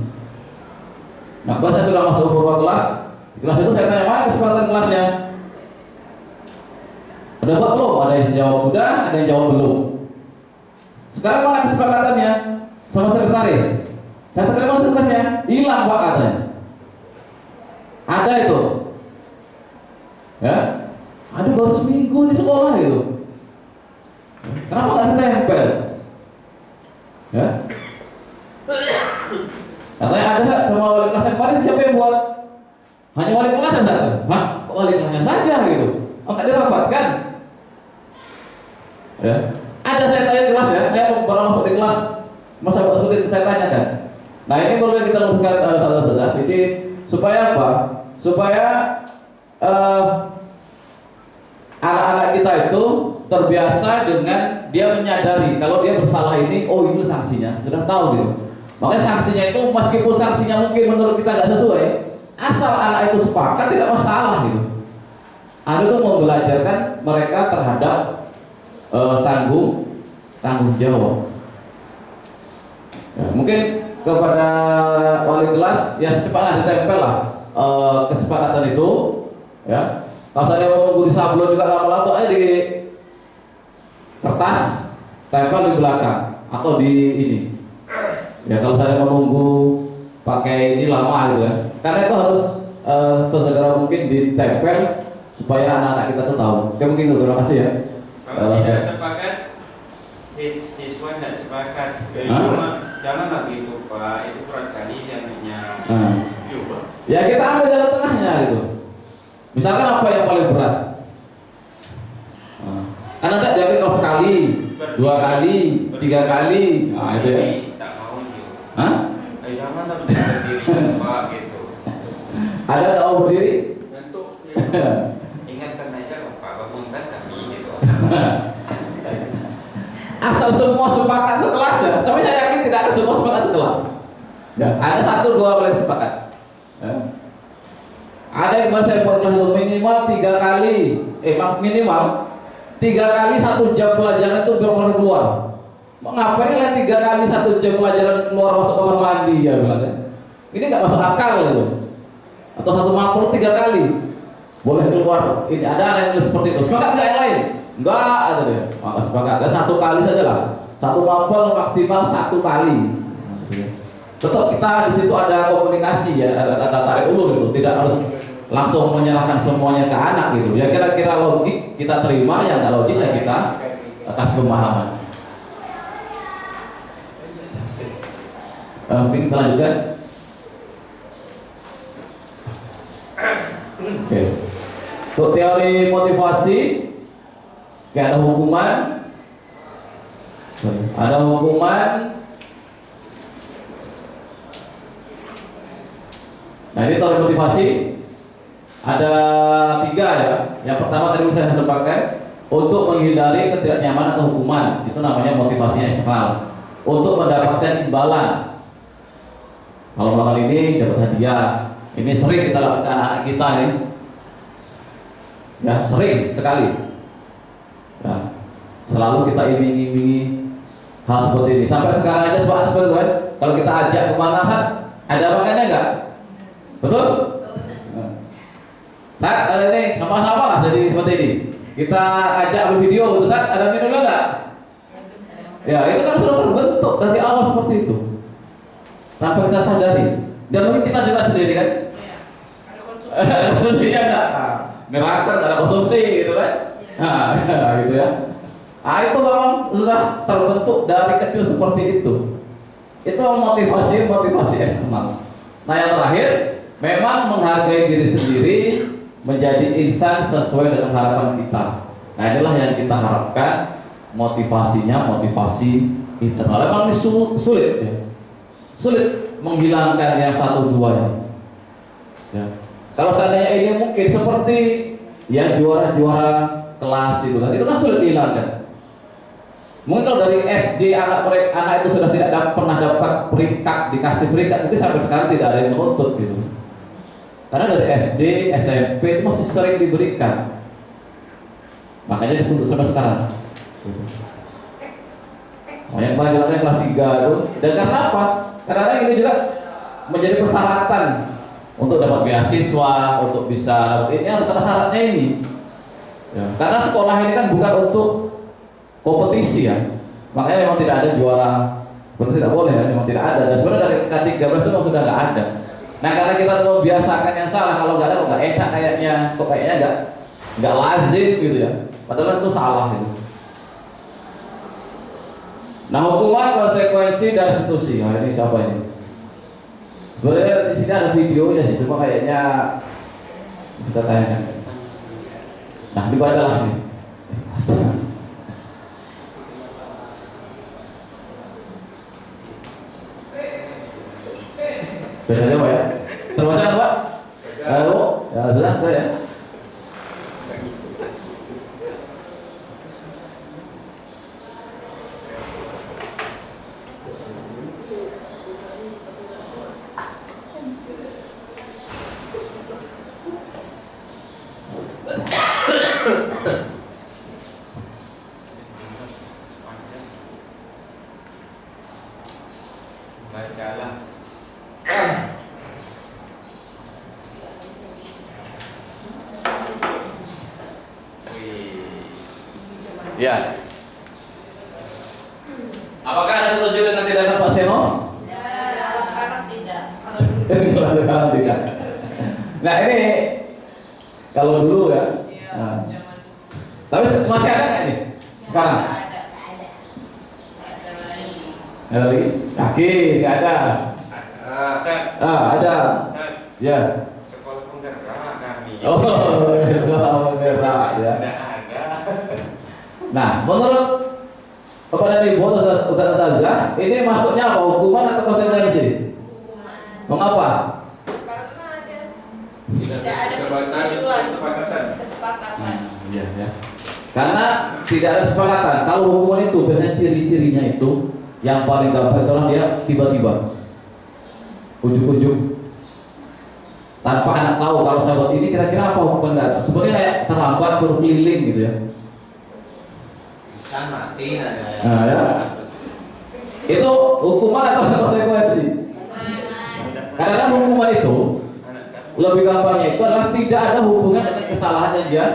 Speaker 4: Nah, kalau saya sudah masuk beberapa kelas itu saya tanya, mana kesepakatan kelasnya? Udah buat belum? Ada yang jawab sudah, ada yang jawab belum. Sekarang mana kesepakatannya? Sama sekretaris. Saya sekarang mana sekretarisnya? Hilang Pak katanya. Ada itu. Ya, ada baru seminggu di sekolah itu. Kenapa nggak ditempel? Ya. Katanya ada sama wali kelas yang kemarin, siapa yang buat? Hanya wali kelas yang datang. Hah? Kok wali kelasnya saja gitu? Oh nggak dirapatkan? Ya. Ada saya tanya kelas ya, saya baru masuk di kelas, masa masuk di saya tanyakan. Nah ini perlu kita luruskan saudara-saudara. Jadi supaya apa? Supaya anak-anak kita itu terbiasa dengan dia menyadari kalau dia bersalah ini, oh itu sanksinya, sudah tahu gitu. Makanya sanksinya itu meskipun sanksinya mungkin menurut kita nggak sesuai, asal anak itu sepakat tidak masalah gitu. Anu itu membelajarkan mereka terhadap tanggung jawab. Ya, mungkin kepada wali kelas ya secepatnya ditempel lah kesepakatan itu, ya. Kalau saya mau menunggu di sablon juga lama-lama aja di kertas tempel di belakang atau di ini. Ya kalau saya menunggu pakai ini lama gitu ya. Karena itu harus sesegera mungkin ditempel supaya anak-anak kita tuh tahu. Oke mungkin itu, terima kasih ya.
Speaker 3: Kalau tidak sepakat, siswa tidak sepakat. Janganlah gitu Pak, itu berat kali jangannya.
Speaker 4: Ya kita ambil jalan tengahnya gitu. Misalkan apa yang paling berat? Karena tidak jangan kalau sekali, 2 kali, 3 kali, nah itu ya.
Speaker 3: Tak mau gitu.
Speaker 4: Hah?
Speaker 3: Jangan harus berdiri Pak gitu.
Speaker 4: Ada nggak mau berdiri?
Speaker 3: Ingatkan aja Pak, bangunkan kami gitu.
Speaker 4: Asal semua sepakat sekelas ya, tapi saya yakin tidak akan semua sepakat sekelas. Ya, ada 1-2 paling sepakat. Ya. Ada yang saya buat minimal 3 kali, minimal 3 kali 1 jam pelajaran itu biar keluar. Mau ngapain kalian 3 kali 1 jam pelajaran keluar masuk kamar mandi ya bilang kan? Ini nggak masuk akal gitu. Atau 1 mapel 3 kali boleh keluar. Ini ada yang seperti itu. Sepakat nggak yang lain? Enggak, ada deh. Maka sepakat. Ada 1 kali saja lah. 1 mapel maksimal 1 kali. Tetap kita di situ ada komunikasi ya, ada tarik ulur gitu. Tidak harus langsung menyerahkan semuanya ke anak gitu. Ya kira-kira logik kita terima, yang nggak logik ya kita kasih pemahaman. Mungkin kita lanjutkan. Oke. Untuk teori motivasi, kayak ada hukuman. Nah ini teori motivasi ada 3 ya. Yang pertama tadi saya sampaikan untuk menghindari ketidaknyamanan atau hukuman, itu namanya motivasinya eksternal. Untuk mendapatkan imbalan, kalau melakukan ini dapat hadiah. Ini sering kita lakukan anak-anak kita ini, ya sering sekali. Ya, selalu kita iming-imingi hal seperti ini. Sampai sekarang aja seperti itu kan. Kalau kita ajak kemana kan, ada makannya enggak? Betul? Saat ini sama-sama lah jadi seperti ini. Kita ajak bervideo, betul Saat? Ada minumnya enggak? Ya itu kan sudah terbentuk dari awal seperti itu. Tanpa kita sadari. Dan mungkin kita juga sendiri kan? Ada konsumsi enggak? Neraka ada konsumsi gitu kan? Nah, gitu ya. Nah itu memang sudah terbentuk dari kecil seperti itu. Itu motivasi eksternal. Nah yang terakhir, memang menghargai diri sendiri, menjadi insan sesuai dengan harapan kita. Nah inilah yang kita harapkan, motivasinya motivasi internal. Memang ini sulit ya. Sulit menghilangkan yang 1-2 ini. Ya. Kalau seandainya ini mungkin seperti ya juara-juara kelas itu kan sulit dihilangkan. Mungkin kalau dari SD anak itu sudah tidak pernah dapat peringkat, dikasih peringkat, mungkin sampai sekarang tidak ada yang menuntut gitu. Karena dari SD, SMP itu masih sering diberikan, makanya dituntut sampai sekarang. Yang pelajarannya kelas 3 itu, dan karena apa? Karena ini juga menjadi persyaratan untuk dapat beasiswa, untuk bisa ini harus ada syaratnya ini. Ya, karena sekolah ini kan bukan untuk kompetisi ya, makanya memang tidak ada juara, sebenarnya tidak boleh kan, memang tidak ada. Dan sebenarnya dari K13 itu memang sudah nggak ada. Nah karena kita membiasakan yang salah, kalau nggak ada kok nggak enak kayaknya, kok kayaknya nggak lazim gitu ya, padahal itu salah gitu. Nah hukuman, konsekuensi dan institusi. Nah ini siapa ini? Sebenarnya di sini ada videonya sih, cuma kayaknya kita tanyakan. Nah dibacalah nih. Biasanya Pak ya. Terbaca kan Pak? Bu? Ya sudah saya.
Speaker 3: Bacalah.
Speaker 4: Ya. Apakah ada setuju dengan tindakan Pak Seno?
Speaker 5: Kalau sekarang tidak.
Speaker 4: Kalau sekarang tidak. Nah ini kalau dulu ya. Nah. Tapi masih ada nggak ini? Sekarang? Ada lagi? Yakin? Nggak ada?
Speaker 3: Ustaz,
Speaker 4: Ada.
Speaker 3: Ustaz,
Speaker 4: Ya.
Speaker 3: sekolah penggerak kami.
Speaker 4: Oh, sekolah penggerak ya.
Speaker 3: Tidak ada.
Speaker 4: Nah, menurut kepada Ibu Ustazah, ini masuknya apa? Hukuman atau konsekuensi? Mengapa?
Speaker 5: Karena ada
Speaker 2: Tidak
Speaker 5: ada
Speaker 2: kesepakatan.
Speaker 5: kesepakatan.
Speaker 4: Iya ya. Karena tidak ada kesepakatan. Kalau hukuman itu biasanya ciri-cirinya itu yang paling gampang adalah dia tiba-tiba, ujuk-ujuk, tanpa anak tahu kalau sahabat ini kira-kira apa hukuman nggak. Sebenarnya kayak terlambat suruh keliling gitu ya.
Speaker 3: Sama, tidak ada.
Speaker 4: Nah ya. Itu hukuman atau konsekuensi? Karena hukuman itu lebih gampangnya itu adalah tidak ada hubungan dengan kesalahan yang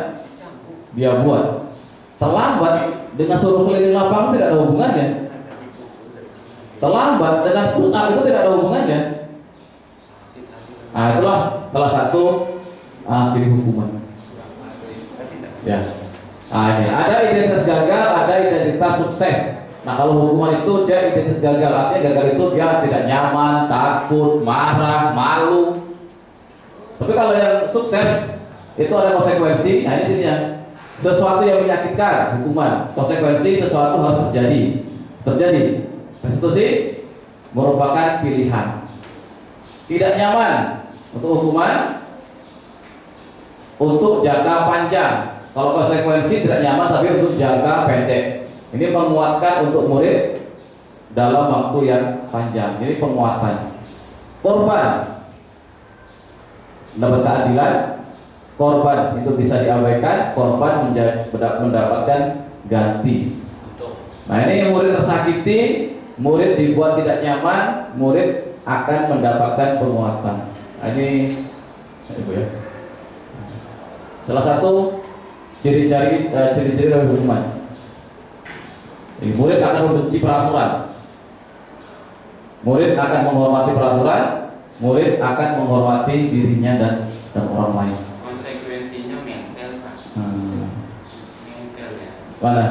Speaker 4: dia buat. Terlambat dengan suruh keliling lapangan tidak ada hubungannya. Terlambat dengan putar itu tidak ada hubungannya. Nah itulah salah satu ciri hukuman. Ya. Nah ini ada identitas gagal, ada identitas sukses. Nah kalau hukuman itu dia identitas gagal, artinya gagal itu dia tidak nyaman, takut, marah, malu. Tapi kalau yang sukses itu ada konsekuensi. Nah ini intinya sesuatu yang menyakitkan hukuman, konsekuensi sesuatu harus terjadi. Restitusi merupakan pilihan. Tidak nyaman untuk hukuman untuk jangka panjang. Kalau konsekuensi tidak nyaman tapi untuk jangka pendek. Ini menguatkan untuk murid dalam waktu yang panjang. Ini penguatan. Korban mendapat keadilan, korban itu bisa diabaikan, korban mendapatkan ganti. Nah ini murid tersakiti, murid dibuat tidak nyaman, murid akan mendapatkan penguatan. Nah, ini Ibu ya. Salah satu ciri-ciri dari hukuman. Jadi, murid akan membenci peraturan. Murid akan menghormati peraturan, murid akan menghormati dirinya dan orang lain.
Speaker 3: Konsekuensinya mental, Pak. Mental ya.
Speaker 4: Mana?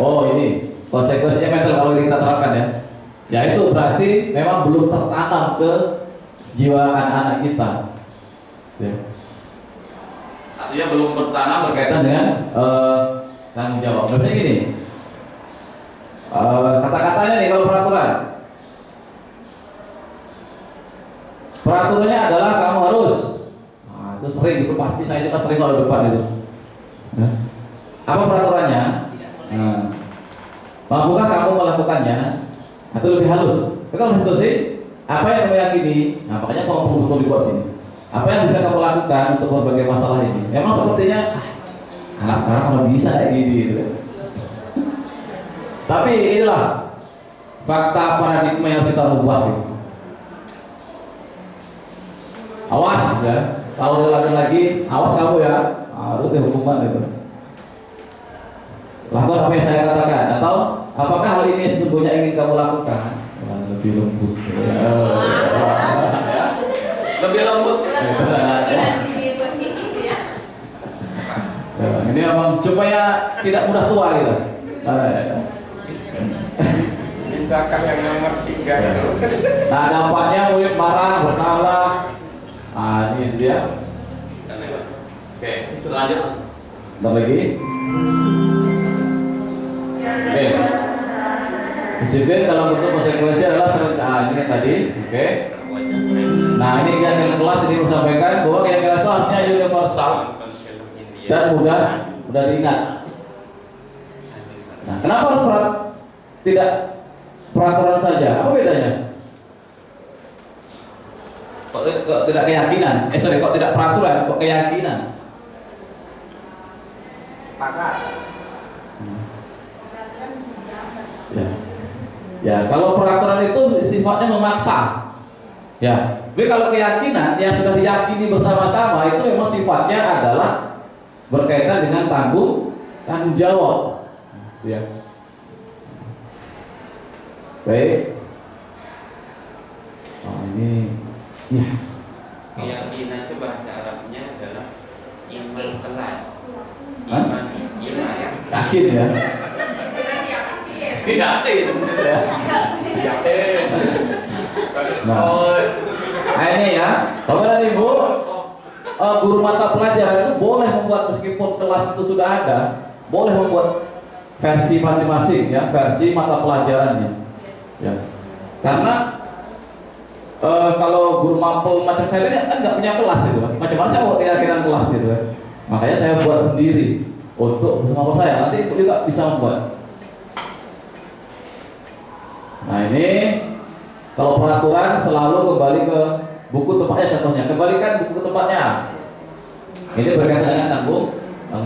Speaker 4: Oh ini konsekuensinya mental kalau kita terapkan ya. Ya itu berarti memang belum tertanam ke jiwa anak-anak kita. Ya. Artinya belum tertanam berkaitan dengan tanggung jawab. Berarti gini, kata-katanya nih kalau peraturannya adalah kamu harus. Nah, itu sering, itu pasti saya juga sering kalau depan itu. Ya. Apa peraturannya? Nah, mampukah kamu melakukannya? Atau lebih halus? Kalau restitusi, apa yang kamu yakini? Nah, makanya kamu betul-betul dibuat sini. Apa yang bisa kamu lakukan untuk berbagai masalah ini? Memang sepertinya, anak sekarang kalau bisa kayak gini, gitu. Tapi inilah fakta paradigma yang kita ubah. Gitu. Awas ya, kalau dilakukan lagi, awas kamu ya, harus dihukuman itu. Lakukan apa yang saya katakan, atau apakah hal ini sesungguhnya ingin kamu lakukan? Lebih lembut. Lebih lembut. Ini memang supaya tidak mudah tua gitu.
Speaker 3: Bisakah yang nomor 3 itu?
Speaker 4: Nah dampaknya murid marah, bersalah. Nah ini dia. Oke, itu lanjut. Bentar lagi. Oke. Disiplin dalam bentuk konsekuensi adalah perencanaan ini tadi, oke. Nah ini keyakinan kelas ini menyampaikan bahwa keyakinan itu harusnya universal dan mudah diingat. Nah kenapa harus tidak peraturan saja? Apa bedanya? Kok tidak keyakinan? Kok tidak peraturan? Kok keyakinan?
Speaker 3: Sepakat.
Speaker 4: Ya, kalau peraturan itu sifatnya memaksa. Ya, tapi kalau keyakinan yang sudah diyakini bersama-sama itu memang sifatnya adalah berkaitan dengan tanggung jawab. Ya. Baik. Oh, ini ya.
Speaker 3: Keyakinan itu bahasa Arabnya adalah iman kelas.
Speaker 4: Hah?
Speaker 3: Iman.
Speaker 4: Yakin ya? Yakin. Yakin. Nah ini ya, Bapak dan Ibu, guru mata pelajaran itu boleh membuat, meskipun kelas itu sudah ada, boleh membuat versi masing-masing ya, versi mata pelajarannya. Ya. Karena kalau guru mapel macam saya ini kan nggak punya kelas itu, macam mana saya buat keyakinan kelas itu, makanya saya buat sendiri untuk bersama saya, nanti itu juga bisa membuat. Nah ini kalau peraturan selalu kembali ke buku tempatnya, contohnya kembalikan buku tempatnya. Ini berkaitan dengan tanggung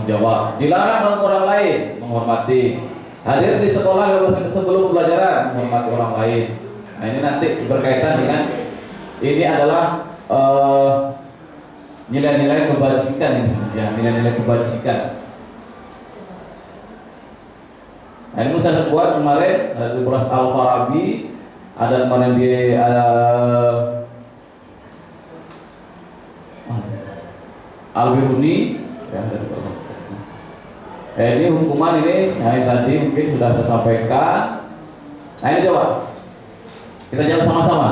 Speaker 4: jawab. Dilarang dengan orang lain, menghormati. Hadir di sekolah sebelum pembelajaran, menghormati orang lain. Nah ini nanti berkaitan dengan ini adalah nilai-nilai kebajikan ini, ya nilai-nilai kebajikan. Nah ini saya buat kemarin dari Prof. Al-Farabi, ada kemarin di Al-Biruni ya, ini hukuman ini yang tadi mungkin sudah saya sampaikan. Nah ini coba kita jawab sama-sama.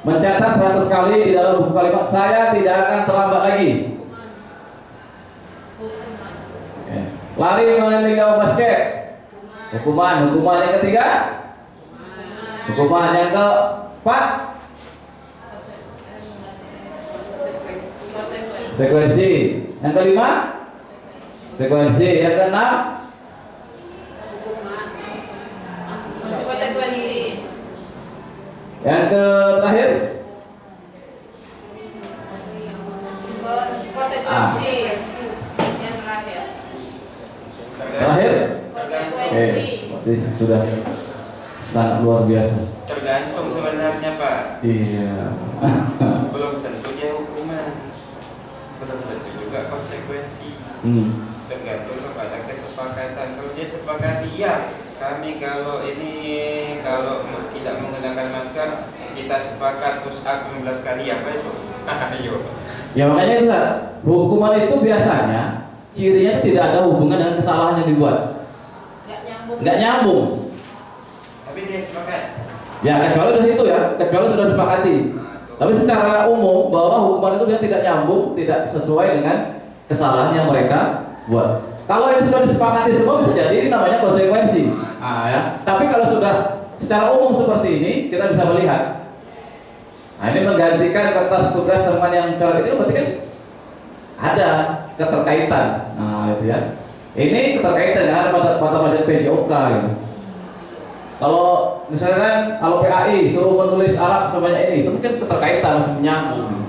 Speaker 4: Mencatat 100 kali di dalam buku kalimat saya tidak akan terlambat lagi. Lari meninggalkan basket. Hukuman yang ketiga. Hukuman yang keempat. Sekuensi. Yang kelima. Sekuensi. Yang keenam.
Speaker 5: Konsekuensi.
Speaker 4: Yang terakhir.
Speaker 5: Konsekuensi. Yang terakhir.
Speaker 4: Terakhir.
Speaker 5: Konsekuensi.
Speaker 4: Ini sudah sangat luar biasa.
Speaker 3: Tergantung sebenarnya Pak.
Speaker 4: Iya.
Speaker 3: Belum tentu dia hukuman, belum tentu juga konsekuensi. Tergantung kepada kesepakatan. Kalau dia sepakati ya kami kalau tidak menggunakan masker kita sepakat push up 15 kali apa itu? Ayo.
Speaker 4: Ya makanya itu hukuman itu biasanya cirinya tidak ada hubungan dengan kesalahan yang dibuat. Nggak nyambung.
Speaker 3: Tapi dia sepakat.
Speaker 4: Ya kecuali dari itu ya, kecuali sudah disepakati. Tapi secara umum bahwa hukuman itu dia tidak nyambung, tidak sesuai dengan kesalahan yang mereka buat. Kalau ini sudah disepakati semua bisa jadi ini namanya konsekuensi. Ya. Tapi kalau sudah secara umum seperti ini kita bisa melihat. Nah ini menggantikan kertas tugas teman yang cara ini berarti kan ada keterkaitan. Nah itu ya. Ini keterkaitan dengan pada PJOK gitu. Kalau misalkan kalau PAI suruh menulis Arab sebanyak ini, itu mungkin keterkaitan masih menyambung.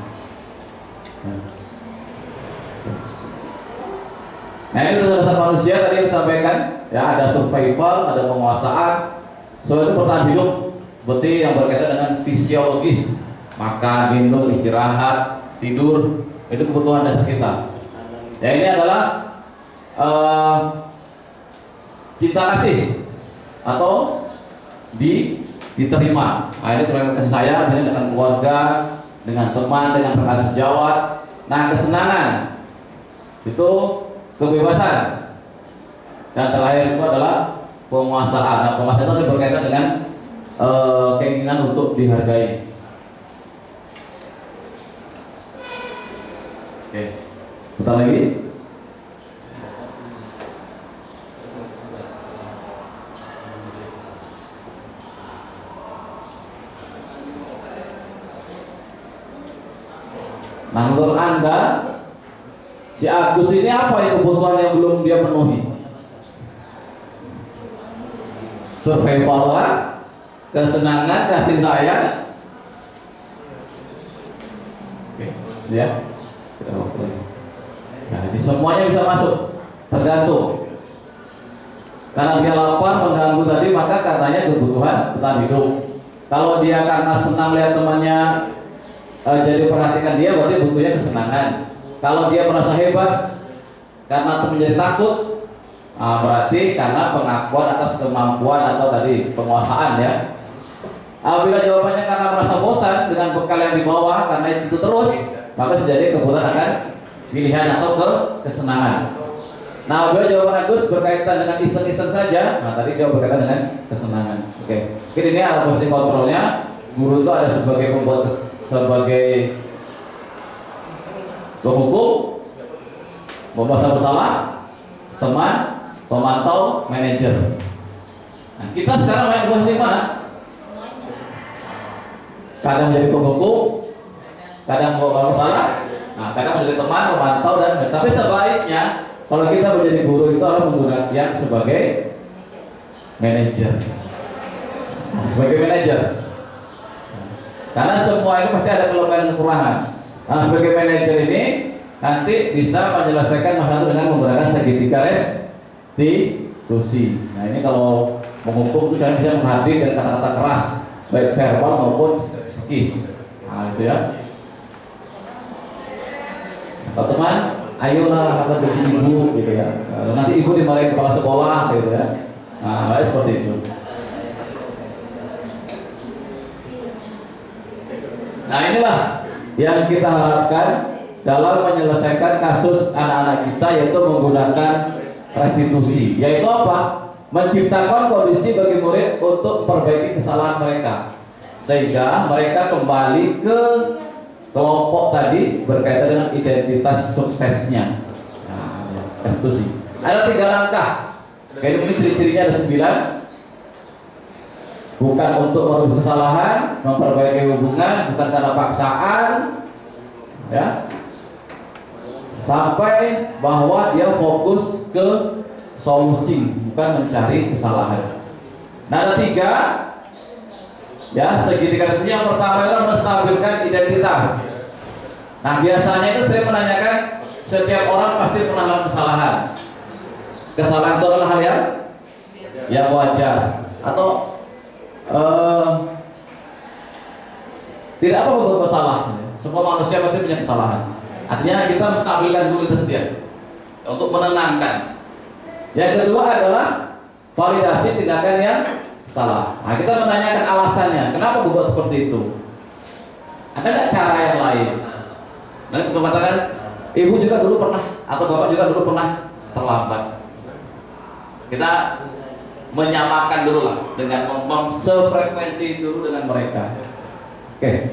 Speaker 4: Nah ini dasar manusia tadi yang disampaikan, ya ada survival, ada penguasaan, soal itu bertahan hidup, seperti yang berkaitan dengan fisiologis, makan, minum, istirahat, tidur, itu kebutuhan dasar kita. Ya ini adalah cinta kasih atau diterima. Nah ini terima kasih saya dengan keluarga, dengan teman, dengan rekan sejawat. Nah kesenangan itu kebebasan. Dan terakhir itu adalah penguasaan. Nah, penguasaan itu berkaitan dengan keinginan untuk dihargai. Oke, sebentar lagi. Nah, menurut Anda si Agus ini apa yang kebutuhan yang belum dia penuhi? Survival lah, kesenangan, kasih sayang. Oke, ya. Nah, ini semuanya bisa masuk, tergantung. Karena dia lapar, mengganggu tadi, maka katanya kebutuhan bertahan hidup. Kalau dia karena senang lihat temannya jadi perhatikan dia, berarti butuhnya kesenangan. Kalau dia merasa hebat karena menjadi takut, berarti karena pengakuan atas kemampuan atau tadi penguasaan ya. Apabila jawabannya karena merasa bosan dengan bekal yang dibawa karena itu terus, maka terjadi kebutuhan akan pilihan atau kesenangan. Nah, apabila jawaban Agus berkaitan dengan iseng-iseng saja, nah tadi dia berkaitan dengan kesenangan. Oke, jadi ini alat posisi kontrolnya. Guru itu ada sebagai pembuat, sebagai penghukum, pembahasan bersalah, teman, pemantau, manajer. Nah, kita sekarang main posisi mana? Kadang menjadi penghukum, kadang pembahasan bersalah, nah kadang menjadi teman, pemantau dan tapi sebaiknya kalau kita menjadi guru itu harus menggunakan yang sebagai manajer. Sebagai manajer. Karena semua itu pasti ada kelebihan dan kekurangan. Nah, sebagai manajer ini nanti bisa menyelesaikan masalah itu dengan menggunakan segitiga restitusi. Nah, ini kalau menghukum itu kalian bisa menghadapi dengan kata-kata keras, baik verbal maupun psikis. Nah, itu ya. Teman, ayolah kata ibu gitu ya. Nanti ibu dimarahin kepala sekolah gitu ya. Nah, seperti itu. Nah, inilah yang kita harapkan dalam menyelesaikan kasus anak-anak kita, yaitu menggunakan restitusi. Yaitu apa? Menciptakan kondisi bagi murid untuk memperbaiki kesalahan mereka, sehingga mereka kembali ke kelompok tadi berkaitan dengan identitas suksesnya. Nah, restitusi. Ada 3 langkah. Kayak mungkin ciri-cirinya ada 9. Bukan untuk merubah kesalahan, memperbaiki hubungan, bukan karena paksaan, ya. Sampai bahwa dia fokus ke solusi, bukan mencari kesalahan. Nah, ada 3. Ya, segitiga itu yang pertama adalah menstabilkan identitas. Nah, biasanya itu sering menanyakan, setiap orang pasti pernah melakukan kesalahan. Kesalahan itu adalah hal yang wajar atau tidak apa berbuat salah. Semua manusia pasti punya kesalahan. Artinya kita menstabilkan dulu itu dia untuk menenangkan. Yang kedua adalah validasi tindakan yang salah. Nah, kita menanyakan alasannya, kenapa berbuat seperti itu? Ada nggak cara yang lain? Nanti mengatakan ibu juga dulu pernah atau bapak juga dulu pernah terlambat. Kita menyamakan dulu lah dengan sefrekuensi dulu dengan mereka. Oke.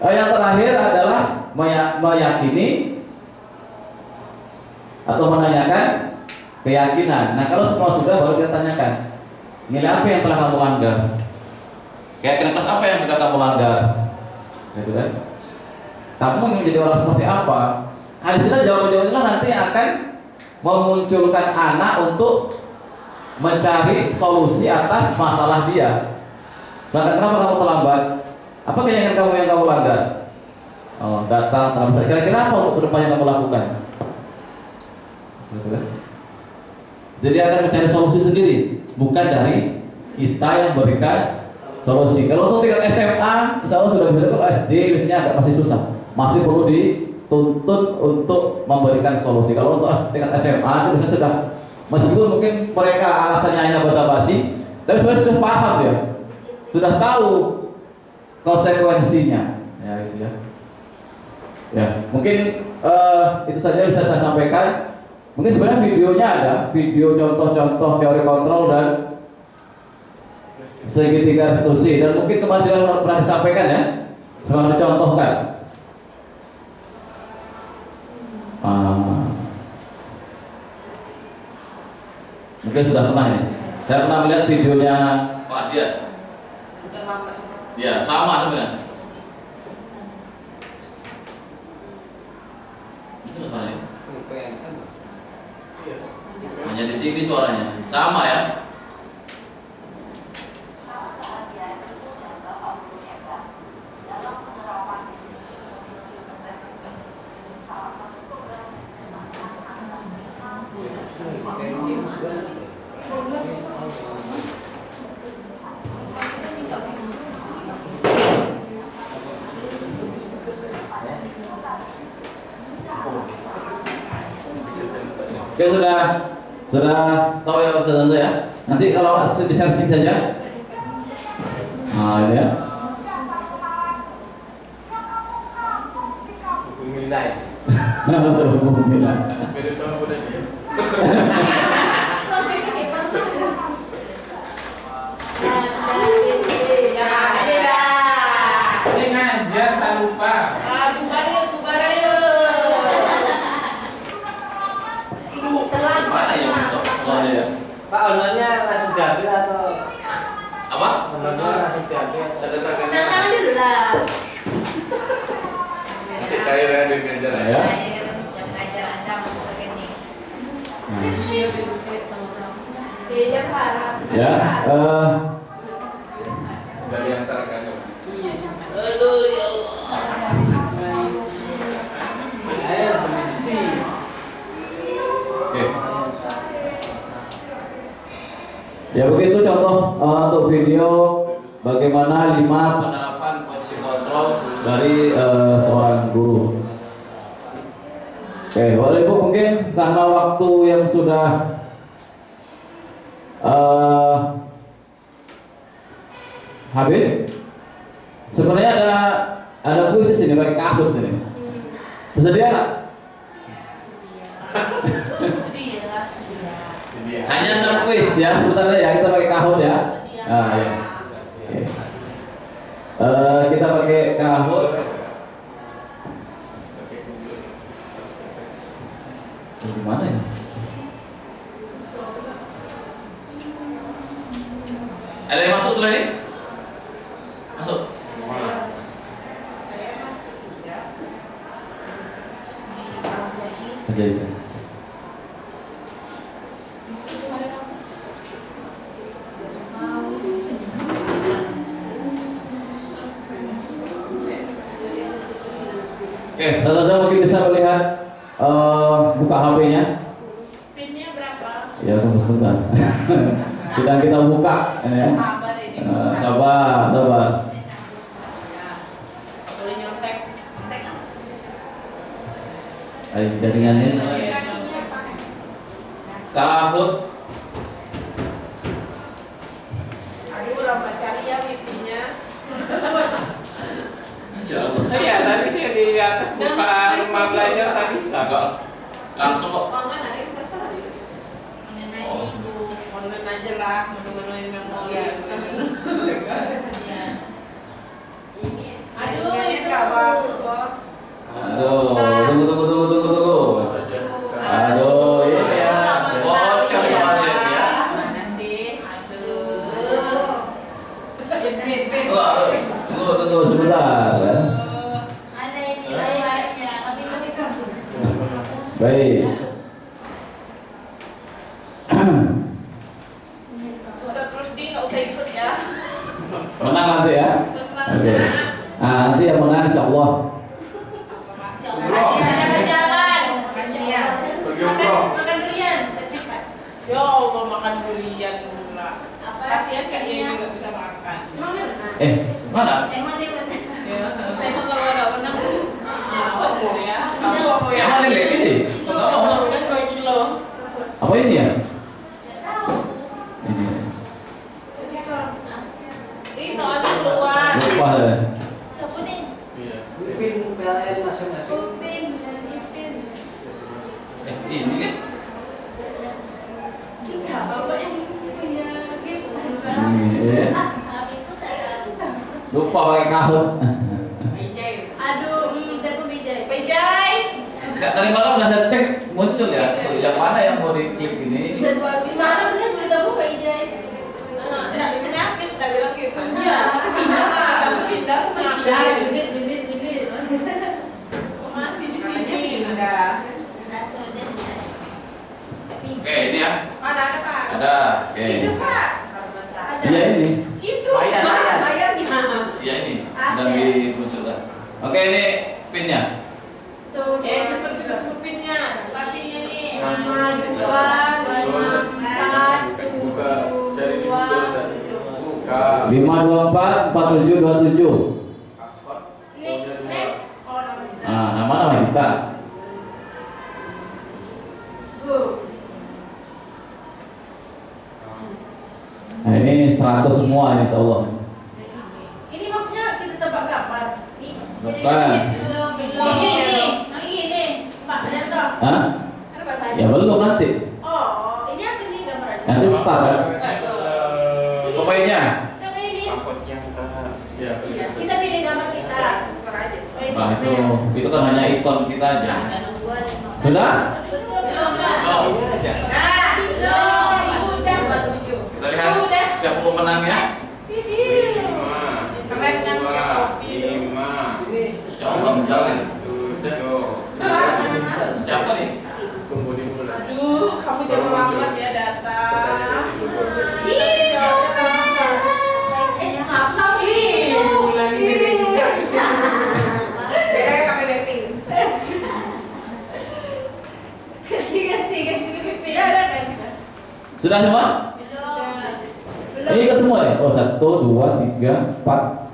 Speaker 4: Yang terakhir adalah meyakini atau menanyakan keyakinan. Nah, kalau semua sudah baru kita tanyakan, nilai apa yang telah kamu langgar? Keyakinan kelas apa yang sudah kamu langgar? Gitu kan? Kamu ingin menjadi orang seperti apa? Nah, di sini jawaban-jawabannya nanti akan memunculkan anak untuk mencari solusi atas masalah dia. Misalkan, kenapa kamu terlambat? Apa keinginan kamu yang kamu langgar? Oh, datang terlambat. Kira-kira apa untuk kedepannya kamu lakukan? Gitu kan? Jadi akan mencari solusi sendiri, bukan dari kita yang berikan solusi. Kalau untuk tingkat SMA, insya Allah sudah bisa. Kalau SD biasanya agak masih susah, masih perlu dituntut untuk memberikan solusi. Kalau untuk tingkat SMA itu biasanya sudah, meskipun mungkin mereka alasannya hanya basa-basi, tapi sebenarnya sudah paham ya, sudah tahu konsekuensinya. Ya, gitu ya. Ya, mungkin itu saja bisa saya sampaikan. Mungkin sebenarnya videonya ada, video contoh-contoh teori kontrol dan segitiga restitusi, dan mungkin kemarin juga pernah disampaikan ya, pernah dicontohkan. Mungkin sudah pernah ya. Saya pernah melihat videonya Pak Adian. Ya, sama sebenarnya. sini suaranya. Sama ya. Oke, sudah tahu ya Ustaz ya. Nanti kalau di searching saja. Nah, ini ya.
Speaker 3: Hukum nilai.
Speaker 4: Hukum nilai.
Speaker 2: Beda sama udah dia.
Speaker 5: Saya
Speaker 2: ngajar tak lupa.
Speaker 5: bubar ayo.
Speaker 4: Mana yang besok soalnya ya?
Speaker 6: Pak, ononnya langsung diambil atau
Speaker 4: Apa?
Speaker 6: ononnya langsung diambil?
Speaker 2: Tanda tangan.
Speaker 5: Tangan dulu lah.
Speaker 2: Nanti cair ya dia ngajar ya.
Speaker 4: Ya.
Speaker 5: Yang ngajar Anda mau begini.
Speaker 4: Nah.
Speaker 5: Iya, Pak.
Speaker 4: Ya,
Speaker 2: Udah diantarkan.
Speaker 5: Aduh, ya Allah.
Speaker 6: Ayo, berisi.
Speaker 4: oke. Ya begitu contoh untuk video bagaimana 5 penerapan posisi kontrol dari seorang guru. Oke, Bapak Ibu mungkin karena waktu yang sudah habis, sebenarnya ada kuis ini pakai kahut ini. Bersedia nggak?
Speaker 5: Sedia.
Speaker 4: Hanya 6 kuis ya, sebentar ya kita pakai kahut ya. Nah, ya. Oke. Kita pakai kahut. Gimana ya? Ada yang masuk tuh ini? Masuk.
Speaker 5: Saya masuk juga di Al-Jahis.
Speaker 4: Aja bisa. Oke, saudara mungkin bisa melihat buka HP-nya.
Speaker 5: Pinnya berapa?
Speaker 4: Ya, tunggu sebentar. Sedang kita buka ini ya.
Speaker 5: Sabar ini.
Speaker 4: Sabar.
Speaker 5: Ya. Boleh nyontek. Nyontek apa?
Speaker 4: Ayo jaringannya.
Speaker 5: Aplikasinya apa?
Speaker 4: Kahut.
Speaker 5: Aduh, lama cari ya wifi-nya.
Speaker 4: Ya,
Speaker 2: Saya tadi saya di atas buka rumah belajar tak bisa.
Speaker 4: enggak langsung kok.
Speaker 5: Online ada yang terserah deh. Online aja ibu. Online aja lah, menu-menuin memori. Aduh, ini nggak bagus loh.
Speaker 4: Aduh, tunggu. Aduh, iya. Bocor kemarin ya.
Speaker 5: Mana sih? Aduh. Bin.
Speaker 4: Wah, tunggu sebentar ya.
Speaker 5: Ada ini layarnya, tapi lebih kabur.
Speaker 4: Baik.
Speaker 5: Ustaz Rusdi nggak usah ikut ya.
Speaker 4: Menang nanti ya. Oke. Nah, nanti yang menang insyaallah.
Speaker 5: Jalan-jalan.
Speaker 2: Pergi umroh.
Speaker 5: Makan durian. Cepat.
Speaker 7: Ya Allah, makan durian pula.
Speaker 5: Apa?
Speaker 7: Kasihan Kak Yeni nggak bisa makan.
Speaker 4: Mana?
Speaker 5: Emang dia menang.
Speaker 7: Ya.
Speaker 5: Emang kalau nggak menang
Speaker 7: Awas lo ya. Kamu mau
Speaker 4: Yang mana kayak gini? Enggak mau.
Speaker 7: Udah 2 kilo.
Speaker 4: Apa ini ya?
Speaker 5: Nggak tahu.
Speaker 4: Ini.
Speaker 7: Ini soalnya keluar.
Speaker 4: Lupa ya.
Speaker 5: Siapa nih?
Speaker 2: Iya.
Speaker 6: Pin PLN masing-masing.
Speaker 5: Upin dan Ipin.
Speaker 4: Ini kan?
Speaker 5: Enggak, bapak yang punya game.
Speaker 4: Iya.
Speaker 5: Itu tak.
Speaker 4: Lupa pakai kahut.
Speaker 5: Bijay. Aduh, telepon Bijay. Bijay.
Speaker 4: Enggak, tadi malam udah saya cek muncul ya. Yang mana yang mau diklik ini?
Speaker 5: Gimana bener beritahu Pak Ijay? Tidak bisa nyapit, tidak bilang gitu. Iya, tapi pindah.
Speaker 7: Kamu pindah ke mana?
Speaker 5: Duit.
Speaker 7: Masih di sini.
Speaker 5: Pindah.
Speaker 4: Oke, ini ya.
Speaker 7: Mana?
Speaker 4: Oke, ini pinnya.
Speaker 5: Tuh,
Speaker 7: Cepet pinnya.
Speaker 5: pinnya nih.
Speaker 7: 5, 2,
Speaker 2: Buka cari di Google Ustaz. Buka.
Speaker 4: 5244727. Nama kita. Nah, ini 100 semua ini insyaallah.
Speaker 5: Ini maksudnya kita tebak kapan?
Speaker 4: Bukan.
Speaker 5: Ini, Pak Darto.
Speaker 4: Hah? Ya belum nanti.
Speaker 5: Oh, ini apa nih gambarnya?
Speaker 4: Nanti start kan? Pemainnya.
Speaker 5: Coba ini.
Speaker 3: Takut yang tak.
Speaker 2: Ya,
Speaker 5: Kita pilih gambar kita. Serah aja.
Speaker 4: Nah, itu kan hanya ikon kita aja. Sudah?
Speaker 2: Oh,
Speaker 5: Udah.
Speaker 2: kita lihat siapa pemenangnya.
Speaker 7: Keren kan pakai topi.
Speaker 3: 5,
Speaker 2: Coba menjalin.
Speaker 3: 7.
Speaker 2: Siapa nih? Tunggu dimulai.
Speaker 7: Aduh, kamu jangan lambat ya datang.
Speaker 4: Sudah semua? Ini ikut semua nih. Oh, 1 2 3 4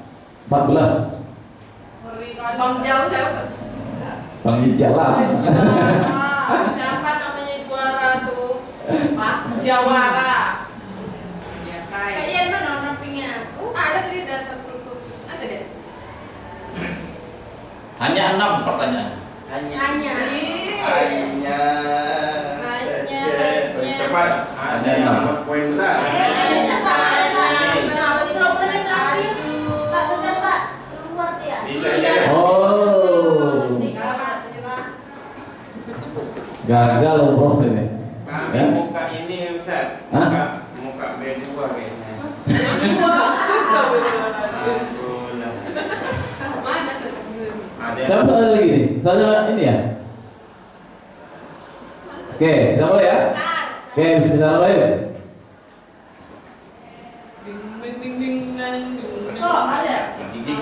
Speaker 4: 14.
Speaker 7: Bang Jauh siapa?
Speaker 4: Bang Jala.
Speaker 7: Siapa namanya juara tuh? Pak Jawara. Ya
Speaker 5: Kalian mana rapinya?
Speaker 7: Ada tadi dan tertutup. Ada deh.
Speaker 4: Hanya 6 pertanyaan.
Speaker 5: Hanya.
Speaker 2: Cepat.
Speaker 3: Ada
Speaker 2: Dapat poin besar.
Speaker 3: Bisa aja.
Speaker 4: Oh. Gagal umroh ini.
Speaker 3: Kami
Speaker 4: Ya?
Speaker 3: muka ini Ustaz.
Speaker 4: Hah?
Speaker 3: Muka B2 kayaknya. Ada
Speaker 4: Siapa satu lagi nih? Saya ini ya. Oke, kita mulai ya. Oke, bismillahirrahmanirrahim.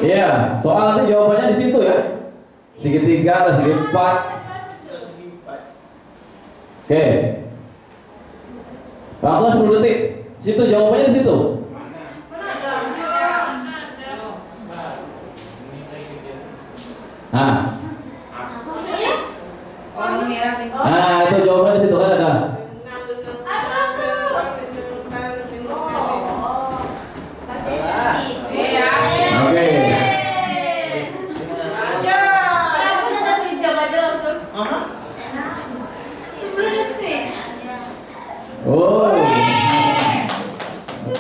Speaker 4: Iya, soal nanti jawabannya di situ ya. Segitiga ada segi 4. Oke. Waktu 10 detik. Situ jawabannya di situ. Nah, itu jawabannya di situ kan ada. Oke. Oh.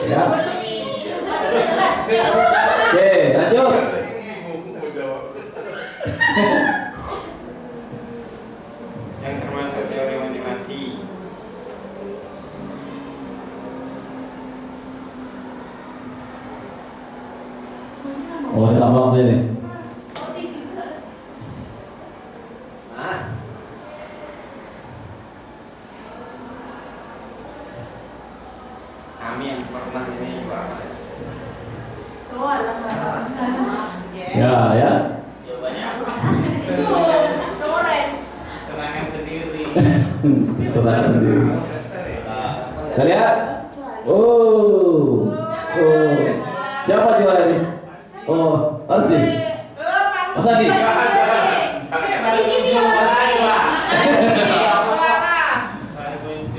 Speaker 4: Ya. Oke, lanjut.
Speaker 3: yang termasuk teori motivasi.
Speaker 4: Oh, ini lama waktu ini.
Speaker 3: Kami yang pernah ini Pak.
Speaker 4: Ya, ya.
Speaker 3: Serangan sendiri.
Speaker 4: Saudara sendiri. Kita lihat. Oh. Oh. Siapa juara ini? Oh, harus nih. Mas Adi.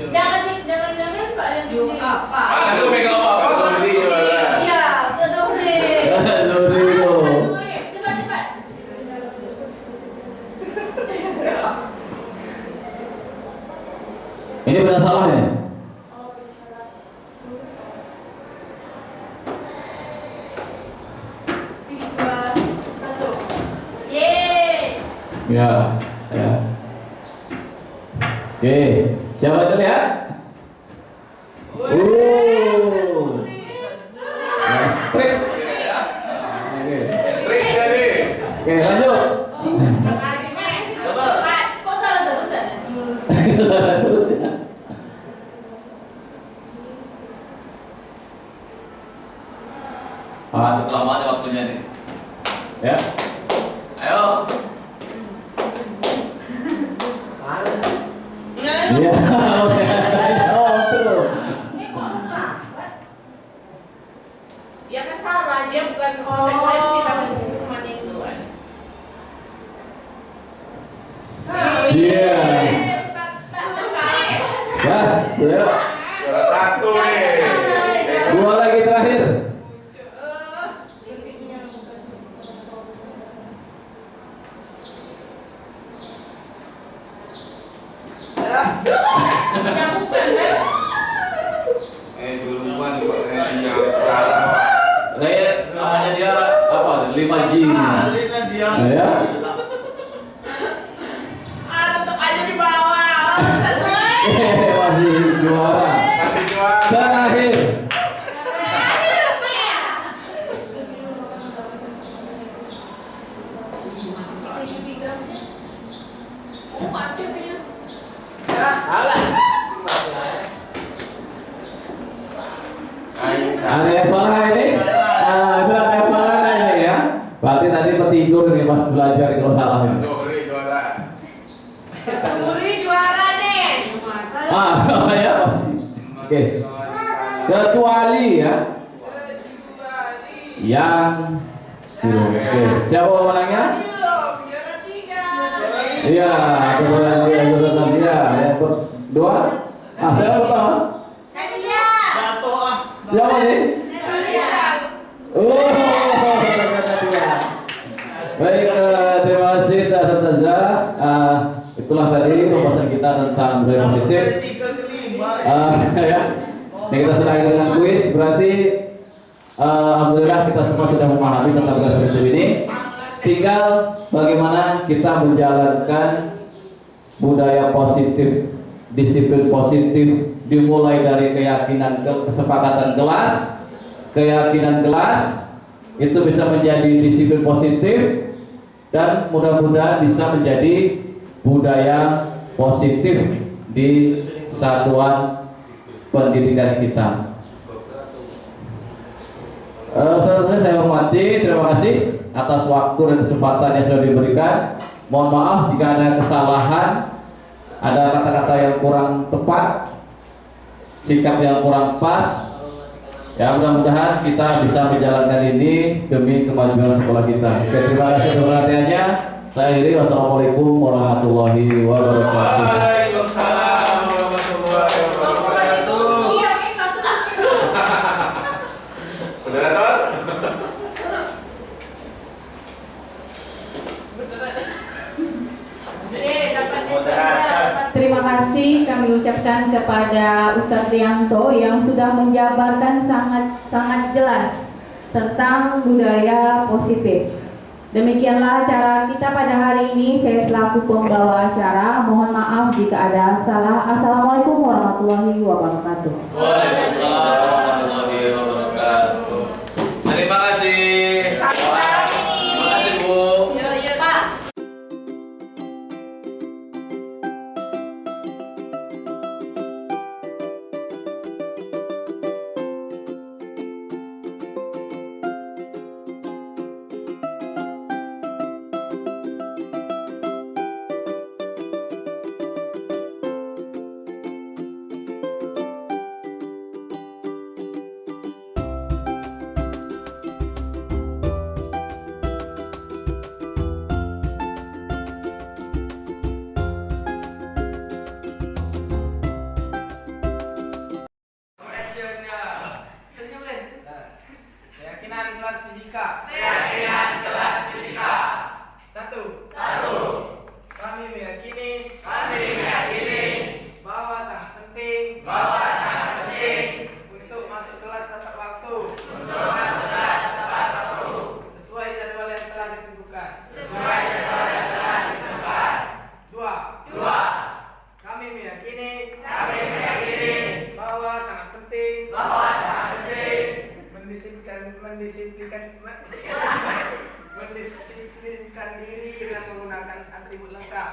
Speaker 5: Jangan Pak ada di sini.
Speaker 2: Ah, enggak pegang apa-apa. Sobri juara.
Speaker 5: Iya, ke Sobri.
Speaker 4: Lorino.
Speaker 5: Cepat.
Speaker 4: Ini benar salah ya? Ya, ya. Oke, siapa itu lihat? Strip. Oke.
Speaker 2: Trik jadi.
Speaker 4: Oke, lanjut.
Speaker 5: Kok salah terusan?
Speaker 4: Terus ya. Ah, itu kelamaan waktunya nih. Ya. Iya. Oh, betul.
Speaker 7: Ya kan salah, dia bukan konsekuensi tapi hukuman itu.
Speaker 4: Iya. Gas, ya.
Speaker 3: Juara satu nih.
Speaker 4: Dua lagi terakhir.
Speaker 3: Duluan kok yang salah.
Speaker 4: Kayak namanya dia apa? 5G.
Speaker 3: Dia.
Speaker 4: Ya.
Speaker 7: Tetap aja di bawah.
Speaker 4: Masih juara.
Speaker 3: Masih juara.
Speaker 4: Terakhir. Ada yang salah ini? Ada yang salah ini ya. Berarti tadi tidur nih pas belajar kalau salah ini.
Speaker 3: Sorry juara.
Speaker 7: Sumuri juara deh.
Speaker 4: Ya masih. Oke. Kecuali ya yang oke. Siapa pemenangnya?
Speaker 7: Juara 3.
Speaker 4: Iya, kebetulan dia. Yang kedua, siapa pertama? Siapa nih? Oh, baik, terima kasih atas Ustazah. Itulah tadi pembahasan kita tentang budaya positif. Ya, yang kita selesai dengan kuis. Berarti, alhamdulillah kita semua sudah memahami tentang budaya positif ini. Tinggal bagaimana kita menjalankan budaya positif, disiplin positif, dimulai dari keyakinan kesepakatan keyakinan kelas itu bisa menjadi disiplin positif dan mudah-mudahan bisa menjadi budaya positif di satuan pendidikan kita. Teman-teman saya hormati, terima kasih atas waktu dan kesempatan yang sudah diberikan. Mohon maaf jika ada kesalahan, ada kata-kata yang kurang tepat, sikap yang kurang pas. Ya, mudah-mudahan kita bisa menjalankan ini demi kemajuan sekolah kita. Oke, terima kasih atas perhatiannya. Saya akhiri, wassalamualaikum warahmatullahi wabarakatuh.
Speaker 3: Waalaikumsalam warahmatullahi wabarakatuh. Moderator.
Speaker 1: Terima kasih kami ucapkan kepada Ustadz Rianto yang sudah menjabarkan sangat jelas tentang budaya positif. Demikianlah acara kita pada hari ini. Saya selaku pembawa acara mohon maaf jika ada salah. Assalamualaikum warahmatullahi wabarakatuh.
Speaker 2: Waalaikumsalam warahmatullahi wabarakatuh. Terima kasih. Terima kasih Bu.
Speaker 7: Iya, Pak.
Speaker 8: Keyakinan kelas fisika.
Speaker 3: Keyakinan kelas fisika.
Speaker 8: 1. Kami meyakini bahwa sangat penting untuk masuk kelas tepat waktu. Sesuai jadwal yang telah ditentukan. 2. Kami meyakini bahwa sangat penting mendisiplinkan diri dengan menggunakan atribut lengkap.